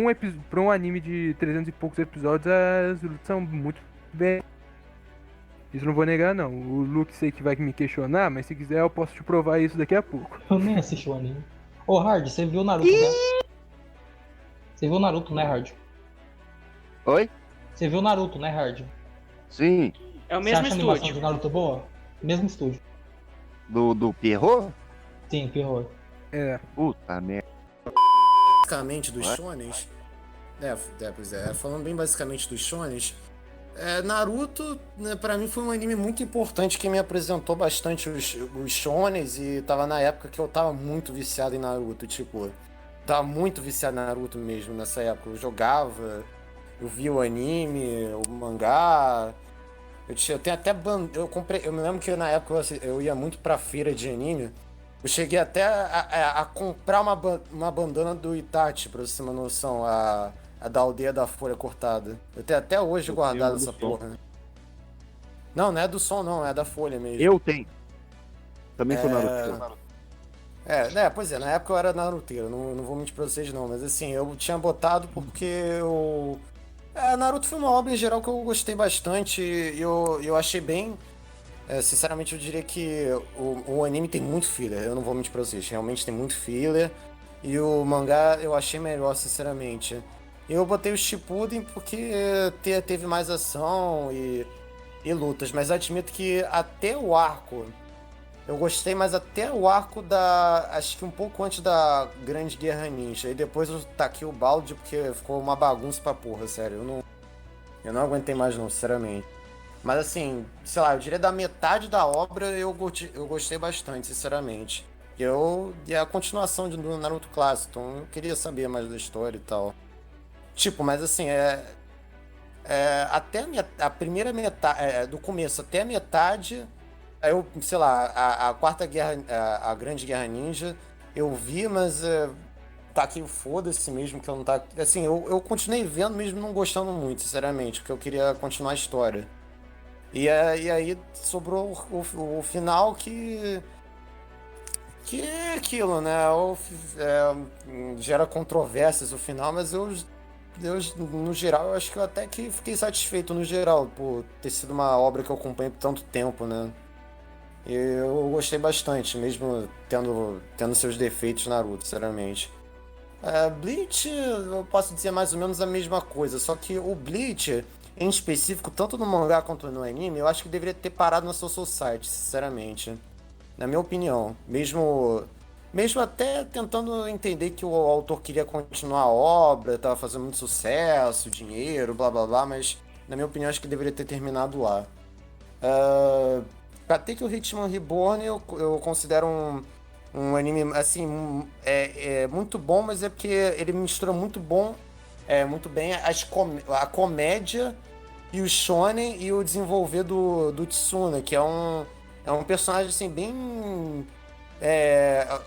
um anime de 300 e poucos episódios, as lutas são muito bem. Isso não vou negar, não. O Luke sei que vai me questionar, mas se quiser eu posso te provar isso daqui a pouco. Eu nem assisti o anime. Ô, Hard, você viu o Naruto, né? Você viu o Naruto, né, Hard? Oi? Você viu o Naruto, né, Hard? Sim. É o Você mesmo acha a animação estúdio. do Naruto boa? Mesmo estúdio. Do Pierrot? Sim, pior. É. Puta merda. Basicamente dos shonens. Pois é. Falando bem basicamente dos shonens. Naruto, né, pra mim foi um anime muito importante que me apresentou bastante os shonens e tava na época que eu tava muito viciado em Naruto, tipo, tava muito viciado em Naruto mesmo nessa época. Eu jogava, eu via o anime, o mangá. Eu tenho até eu comprei, eu me lembro que na época eu ia muito pra feira de anime. Eu cheguei até a comprar uma bandana do Itachi, pra você ter uma noção, a da aldeia da Folha Cortada. Eu tenho até hoje guardado essa porra. Não é do som não, é da Folha mesmo. Eu tenho. Também sou Naruto. Pois é, na época eu era naruteiro, não vou mentir pra vocês não, mas assim, eu tinha botado porque eu... Naruto foi uma obra em geral que eu gostei bastante e eu achei bem... sinceramente eu diria que o anime tem muito filler, eu não vou mentir pra vocês, realmente tem muito filler e o mangá eu achei melhor, sinceramente. Eu botei o Shippuden porque teve mais ação e lutas, mas admito que até o arco, eu gostei, mas até o arco acho que um pouco antes da Grande Guerra Ninja, e depois eu taquei o balde porque ficou uma bagunça pra porra, sério, eu não aguentei mais não, sinceramente. Mas assim, sei lá, eu diria da metade da obra eu gostei bastante, sinceramente. E é a continuação do Naruto clássico, então eu queria saber mais da história e tal. Tipo, mas assim, até a primeira metade, do começo até a metade, aí eu, sei lá, a quarta guerra, a Grande Guerra Ninja, eu vi, mas tá aqui o foda-se mesmo, que eu não tá... Assim, eu continuei vendo mesmo não gostando muito, sinceramente, porque eu queria continuar a história. E aí sobrou o final que é aquilo, né? Gera controvérsias o final, mas eu, no geral, eu acho que eu até que fiquei satisfeito no geral, por ter sido uma obra que eu acompanho por tanto tempo, né? E eu gostei bastante, mesmo tendo seus defeitos Naruto, sinceramente. Bleach, eu posso dizer mais ou menos a mesma coisa, só que o Bleach, em específico, tanto no mangá quanto no anime, eu acho que deveria ter parado na Soul Society, sinceramente. Na minha opinião. Mesmo até tentando entender que o autor queria continuar a obra, tava fazendo muito sucesso, dinheiro, blá blá blá, mas na minha opinião acho que deveria ter terminado lá. Até que o Hitman Reborn eu considero um anime, assim, muito bom, mas é porque ele mistura muito bem a comédia e o shonen e o desenvolver do Tsuna, que é um personagem, assim, bem...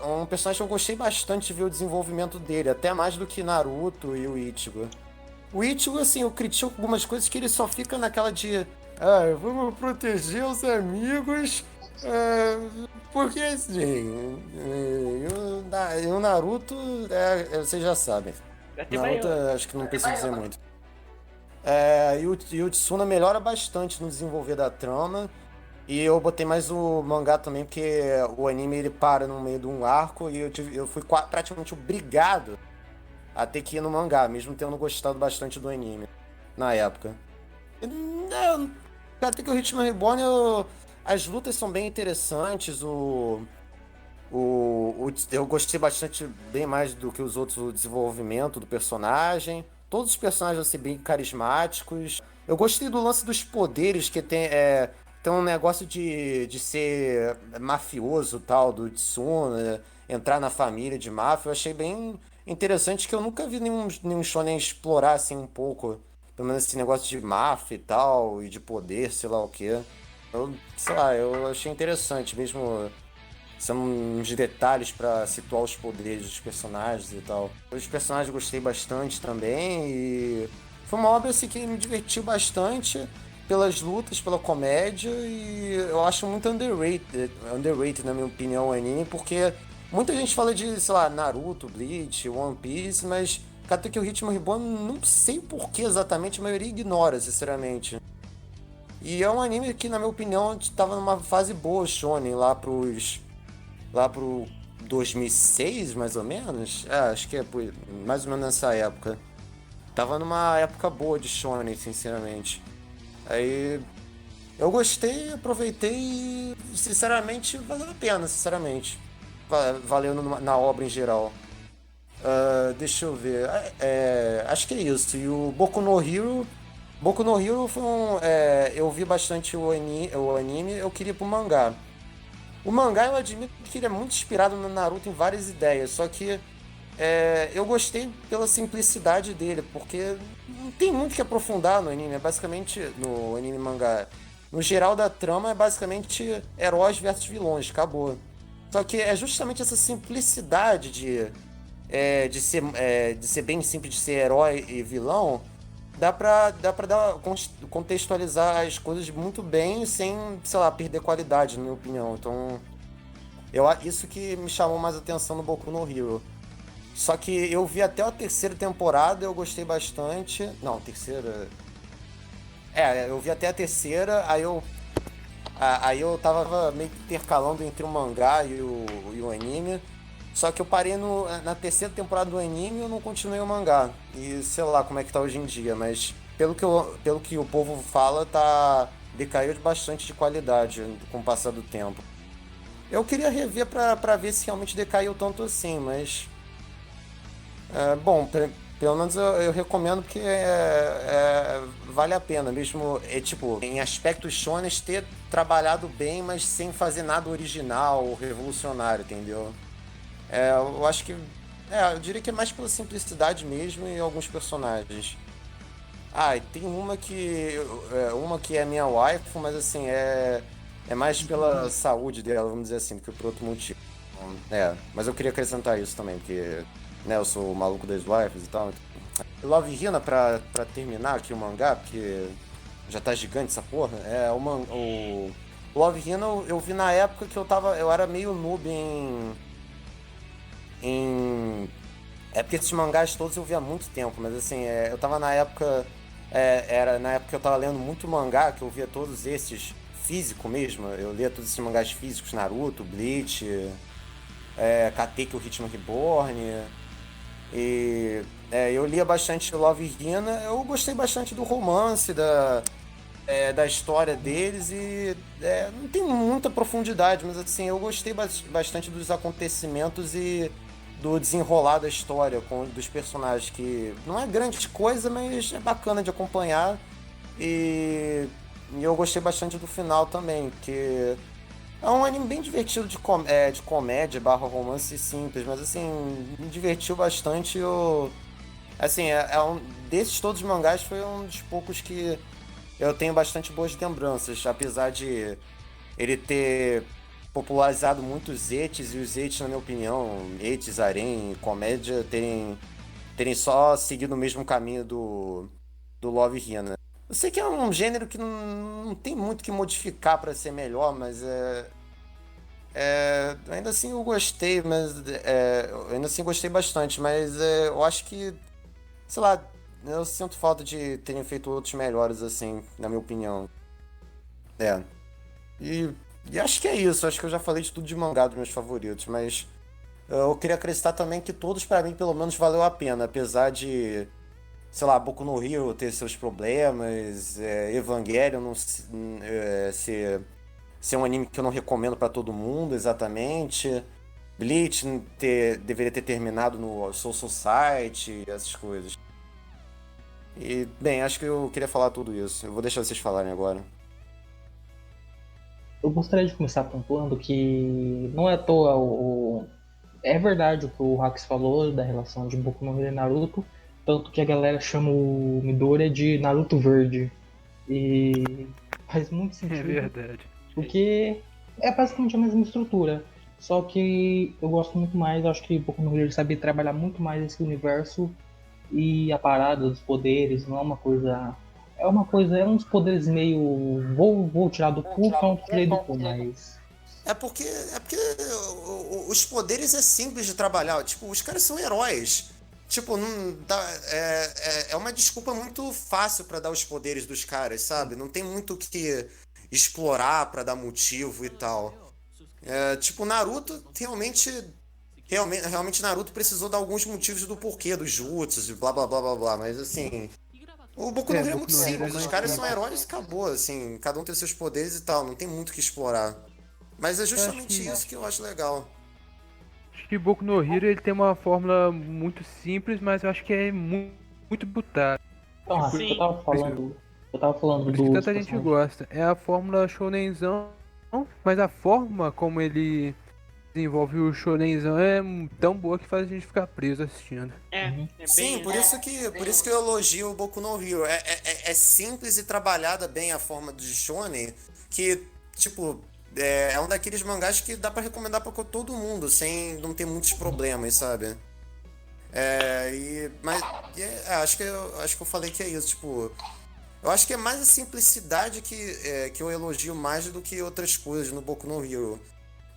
um personagem que eu gostei bastante de ver o desenvolvimento dele, até mais do que Naruto e o Ichigo. O Ichigo, assim, eu critico algumas coisas que ele só fica naquela de... vamos proteger os amigos... porque assim, o Naruto, vocês já sabem. Naruto, acho que não preciso dizer muito. E o Tsuna melhora bastante no desenvolver da trama. E eu botei mais o mangá também, porque o anime ele para no meio de um arco e eu fui praticamente obrigado a ter que ir no mangá, mesmo tendo gostado bastante do anime na época. Até que o Hitman Reborn, as lutas são bem interessantes, eu gostei bastante, bem mais do que os outros, o desenvolvimento do personagem. Todos os personagens assim, bem carismáticos. Eu gostei do lance dos poderes, que tem um negócio de ser mafioso, tal, do Tsuna, entrar na família de máfia. Eu achei bem interessante que eu nunca vi nenhum shonen explorar assim um pouco, pelo menos esse negócio de máfia e tal, e de poder, sei lá o quê. Eu, sei lá, eu achei interessante mesmo. São uns detalhes pra situar os poderes dos personagens e tal. Os personagens eu gostei bastante também e foi uma obra assim, que me divertiu bastante pelas lutas, pela comédia e eu acho muito underrated na minha opinião o anime, porque muita gente fala de, sei lá, Naruto, Bleach, One Piece, mas Katekyo Ritmo Reborn não sei por que exatamente, a maioria ignora, sinceramente. E é um anime que, na minha opinião, estava numa fase boa, shonen, lá pro 2006, mais ou menos. Acho que é mais ou menos nessa época. Tava numa época boa de shonen, sinceramente. Aí eu gostei, aproveitei e, sinceramente, valeu a pena, sinceramente. Valeu na obra em geral. Deixa eu ver. Acho que é isso. E o Boku no Hero. Boku no Hero foi eu vi bastante o anime, eu queria ir pro mangá. O mangá eu admito que ele é muito inspirado no Naruto em várias ideias, só que eu gostei pela simplicidade dele, porque não tem muito que aprofundar no anime, é basicamente, no anime e mangá. No geral da trama é basicamente heróis versus vilões, acabou. Só que é justamente essa simplicidade de ser bem simples, de ser herói e vilão, contextualizar as coisas muito bem sem, sei lá, perder qualidade, na minha opinião. Então, isso que me chamou mais atenção no Boku no Hero. Só que eu vi até a terceira temporada, eu gostei bastante. Não, terceira. Eu vi até a terceira, aí eu tava meio que intercalando entre o mangá e o anime. Só que eu parei na terceira temporada do anime e eu não continuei o mangá. E sei lá como é que tá hoje em dia, mas pelo que o povo fala, decaiu bastante de qualidade com o passar do tempo. Eu queria rever pra ver se realmente decaiu tanto assim, mas... bom, pelo menos eu recomendo porque vale a pena mesmo, tipo, em aspectos shonen ter trabalhado bem, mas sem fazer nada original ou revolucionário, entendeu? Eu acho que. Eu diria que é mais pela simplicidade mesmo e alguns personagens. E tem uma que é minha waifu, mas assim, é mais pela saúde dela, vamos dizer assim, do que por outro motivo. Mas eu queria acrescentar isso também, porque eu sou o maluco das waifus e tal. Love Hina, pra terminar aqui o mangá, porque já tá gigante essa porra, o Love Hina eu vi na época que eu era meio noob porque esses mangás todos eu vi há muito tempo, mas assim, eu tava na época. Era na época que eu tava lendo muito mangá, que eu via todos esses físico mesmo. Eu lia todos esses mangás físicos, Naruto, Bleach, Katekyo Ritmo Reborn. E eu lia bastante Love Hina. Eu gostei bastante do romance, da história deles e não tem muita profundidade, mas assim, eu gostei bastante dos acontecimentos e do desenrolar da história dos personagens, que não é grande coisa, mas é bacana de acompanhar e eu gostei bastante do final também, que é um anime bem divertido de comédia / romance simples, mas assim, me divertiu bastante. Assim, desses todos os mangás foi um dos poucos que eu tenho bastante boas lembranças, apesar de ele ter popularizado muito os etes, e os etes, na minha opinião, etes, harem, comédia, terem só seguido o mesmo caminho do Love Hina. Eu sei que é um gênero que não tem muito que modificar para ser melhor, mas ainda assim eu gostei, ainda assim gostei bastante, mas eu acho que, sei lá, eu sinto falta de terem feito outros melhores, assim, na minha opinião. E acho que é isso, acho que eu já falei de tudo de mangá dos meus favoritos, mas eu queria acrescentar também que todos pra mim pelo menos valeu a pena, apesar de, sei lá, Boku no Hero ter seus problemas, Evangelion não ser um anime que eu não recomendo pra todo mundo exatamente, Bleach deveria ter terminado no Soul Society, essas coisas. E, bem, acho que eu queria falar tudo isso. Eu vou deixar vocês falarem agora. Eu gostaria de começar pontuando que não é à toa É verdade o que o Hax falou da relação de Boku no Hero e Naruto, tanto que a galera chama o Midoriya de Naruto Verde. E faz muito É sentido, verdade. porque é basicamente a mesma estrutura. Só que eu gosto muito mais, acho que Boku no Hero sabe trabalhar muito mais esse universo e a parada dos poderes, não é uma coisa. É uns poderes meio. Vou tirar do cu, pronto, tirei do cu, mas. É porque os poderes é simples de trabalhar. Tipo, os caras são heróis. Tipo, não dá, é uma desculpa muito fácil pra dar os poderes dos caras, sabe? Não tem muito o que explorar pra dar motivo e tal. Tipo, Naruto realmente Naruto precisou dar alguns motivos do porquê dos jutsus e blá blá blá blá blá. Mas assim, o Boku no Hero é muito Boku no Hero é simples. Os mais caras são simples. heróis e acabou, assim. Cada um tem seus poderes e tal. Não tem muito o que explorar. Mas é acho justamente que- isso que eu acho legal. Acho que Boku no Hero ele tem uma fórmula muito simples, mas eu acho que é muito brutal. Então, Rafa, Sim. eu tava falando Por isso que dos tanta gente personagens. gosta. É a fórmula shonenzão, mas a forma como ele desenvolve o shonenzão é tão boa que faz a gente ficar preso assistindo. É bem Sim, por isso que eu elogio o Boku no Hero. É simples e trabalhada bem a forma de shonen, que, tipo, é um daqueles mangás que dá pra recomendar pra todo mundo, sem não ter muitos problemas, sabe? Acho que eu falei que é isso, tipo... Eu acho que é mais a simplicidade que eu elogio mais do que outras coisas no Boku no Hero.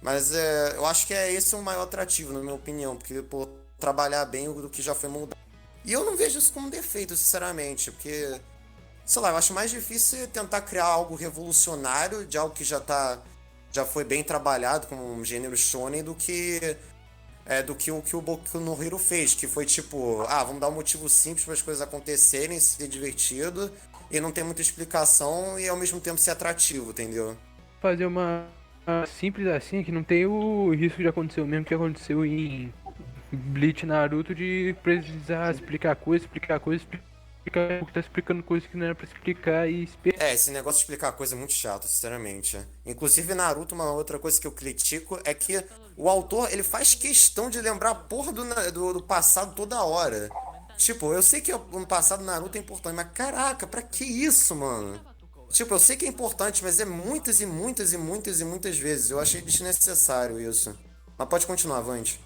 Mas eu acho que é esse o maior atrativo, na minha opinião, porque, pô, trabalhar bem do que já foi moldado. E eu não vejo isso como defeito, sinceramente, porque, sei lá, eu acho mais difícil tentar criar algo revolucionário de algo que já foi bem trabalhado como um gênero shonen do que o que o Boku no Hero fez, que foi tipo, vamos dar um motivo simples para as coisas acontecerem, ser divertido e não ter muita explicação e ao mesmo tempo ser atrativo, entendeu? Fazer uma simples assim, que não tem o risco de acontecer o mesmo que aconteceu em Bleach Naruto, de precisar explicar coisa, porque tá explicando coisa que não era pra explicar e Esse negócio de explicar coisa é muito chato, sinceramente. Inclusive, Naruto, uma outra coisa que eu critico é que o autor, ele faz questão de lembrar a porra do passado toda hora. Tipo, eu sei que o passado do Naruto é importante, mas caraca, pra que isso, mano? Tipo, eu sei que é importante, mas é muitas e muitas e muitas e muitas vezes. Eu achei desnecessário isso. Mas pode continuar, Avante.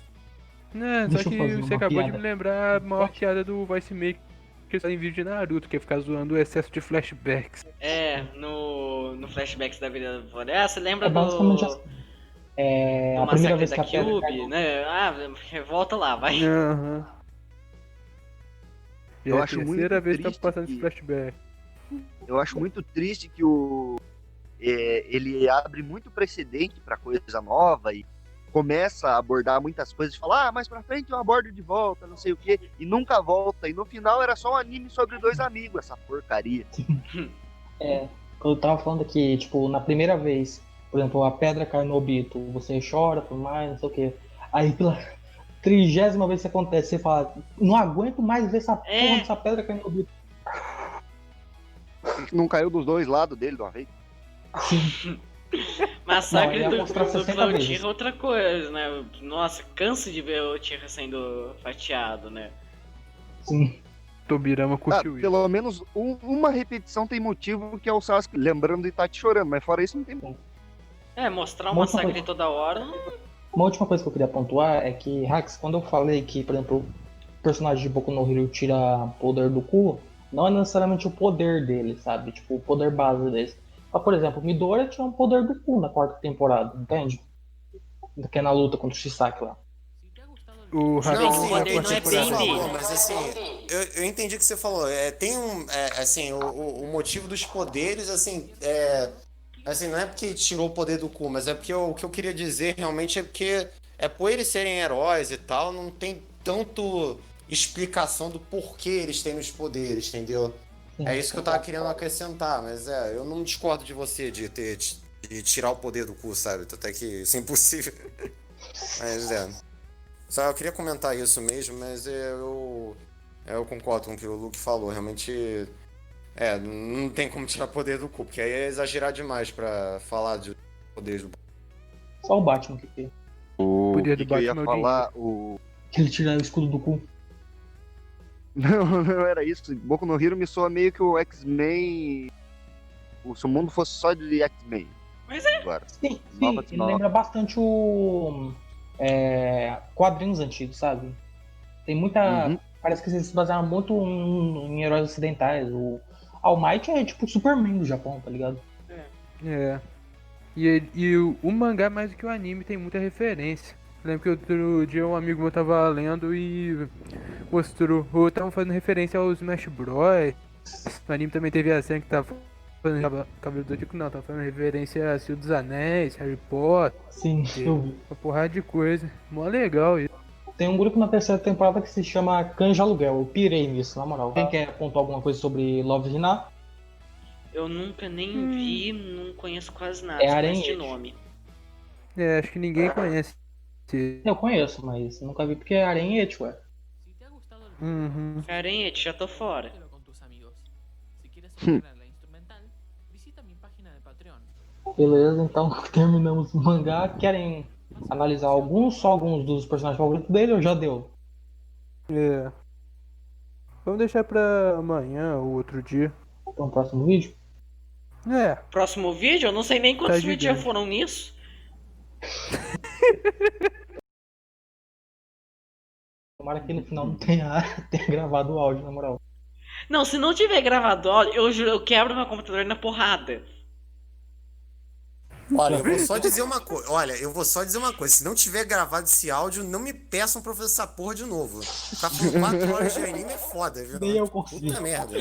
Né, só Deixa eu que fazer você uma acabou de me piada. lembrar a maior piada do Vice Maker que está em vídeo de Naruto, que é ficar zoando o excesso de flashbacks. no Flashbacks da vida da floresta, lembra É basicamente do, assim. do A primeira massacre vez da que a pedra Cube, caiu. né? Volta lá, vai. Aham. E Eu é a acho muito terceira vez que tá triste passando esse que flashback. eu acho muito triste que ele abre muito precedente para coisa nova e começa a abordar muitas coisas e fala, mais pra frente eu abordo de volta, não sei o que, e nunca volta. E no final era só um anime sobre dois amigos, essa porcaria. Eu tava falando aqui, tipo, na primeira vez, por exemplo, a pedra cai no Obito, você chora, tudo mais, não sei o quê. Aí pela 30ª vez que acontece, você fala, não aguento mais ver essa porra dessa pedra cair no Obito. Não caiu dos dois lados dele de uma vez. Massacre Não, ia do mostrar 60 Cloud vezes. é outra coisa, né? Nossa, canso de ver o Tira sendo fatiado, né? Sim. Tobirama curtiu isso. Pelo menos uma repetição tem motivo, que é o Sasuke lembrando de Itachi chorando, mas fora isso não tem. Mostrar o Uma outra massacre coisa. toda hora. Uma última coisa que eu queria pontuar é que, Hax, quando eu falei que, por exemplo, o personagem de Boku no Hero tira poder do cu, não é necessariamente o poder dele, sabe? Tipo, o poder base dele. Mas, por exemplo, o Midoriya tira um poder do cu na 4ª temporada, entende? Que é na luta contra o Shisaki lá. O Não, Hakim o foi a poder quarta não é temporada. bem Você dele. falou, mas assim, eu entendi o que você falou. Tem assim, o motivo dos poderes, assim, assim, não é porque tirou o poder do cu, mas é porque o que eu queria dizer realmente é porque por eles serem heróis e tal, não tem tanto explicação do porquê eles têm os poderes, entendeu? Sim. É isso que eu tava querendo acrescentar, mas eu não discordo de você de tirar o poder do cu, sabe? Até que isso é impossível. Mas só eu queria comentar isso mesmo, mas eu concordo com o que o Luke falou. Realmente, não tem como tirar poder do cu, porque aí é exagerar demais pra falar de poderes do. Só o Batman que tem. O poder que do que eu ia Batman é o falar? O... Que ele tirar o escudo do cu. Não era isso. Boku no Hero me soa meio que o X-Men. Se o mundo fosse só de X-Men. Mas Agora. Sim, Nova ele lembra bastante o quadrinhos antigos, sabe? Tem muita. Uhum. Parece que eles se basearam muito em heróis ocidentais. O All Might é tipo o Superman do Japão, tá ligado? É. E o mangá, mais do que o anime, tem muita referência. Lembro que outro dia um amigo meu tava lendo e mostrou, ou tava fazendo referência aos Smash Bros. No anime também teve a cena que tava fazendo Cavaleiro do Zodíaco, não, tava fazendo referência a Senhor dos Anéis, Harry Potter, Sim, eu vi. uma porrada de coisa. Mó legal isso. Tem um grupo na terceira temporada que se chama Canja Aluguel. Eu pirei nisso, na moral. Quem quer apontar alguma coisa sobre Love Hina? eu nunca nem vi, não conheço quase nada, É só Aranha. conheço de nome. É, acho que ninguém conhece. Eu conheço, mas nunca vi porque é Aranhete, ué. Si te ha gustado el Uhum. Aranhete, já tô fora. compártelo con tus amigos. Si quieres encontrar la instrumental, visita mi página de Patreon. Beleza, então terminamos o mangá. Querem analisar só alguns dos personagens favoritos dele ou já deu? É. Vamos deixar pra amanhã ou outro dia. Para um próximo vídeo? É, Próximo vídeo, eu não sei nem quantos Tá vídeos já gigante. foram nisso. Tomara que no final não tenha gravado o áudio, na moral. Não, se não tiver gravado áudio, eu juro, eu quebro meu computador na porrada. Olha, eu vou só dizer uma coisa. Se não tiver gravado esse áudio, não me peçam pra fazer essa porra de novo. Ficar falando 4 horas de anime é foda, viu? Nem eu consigo. Puta merda.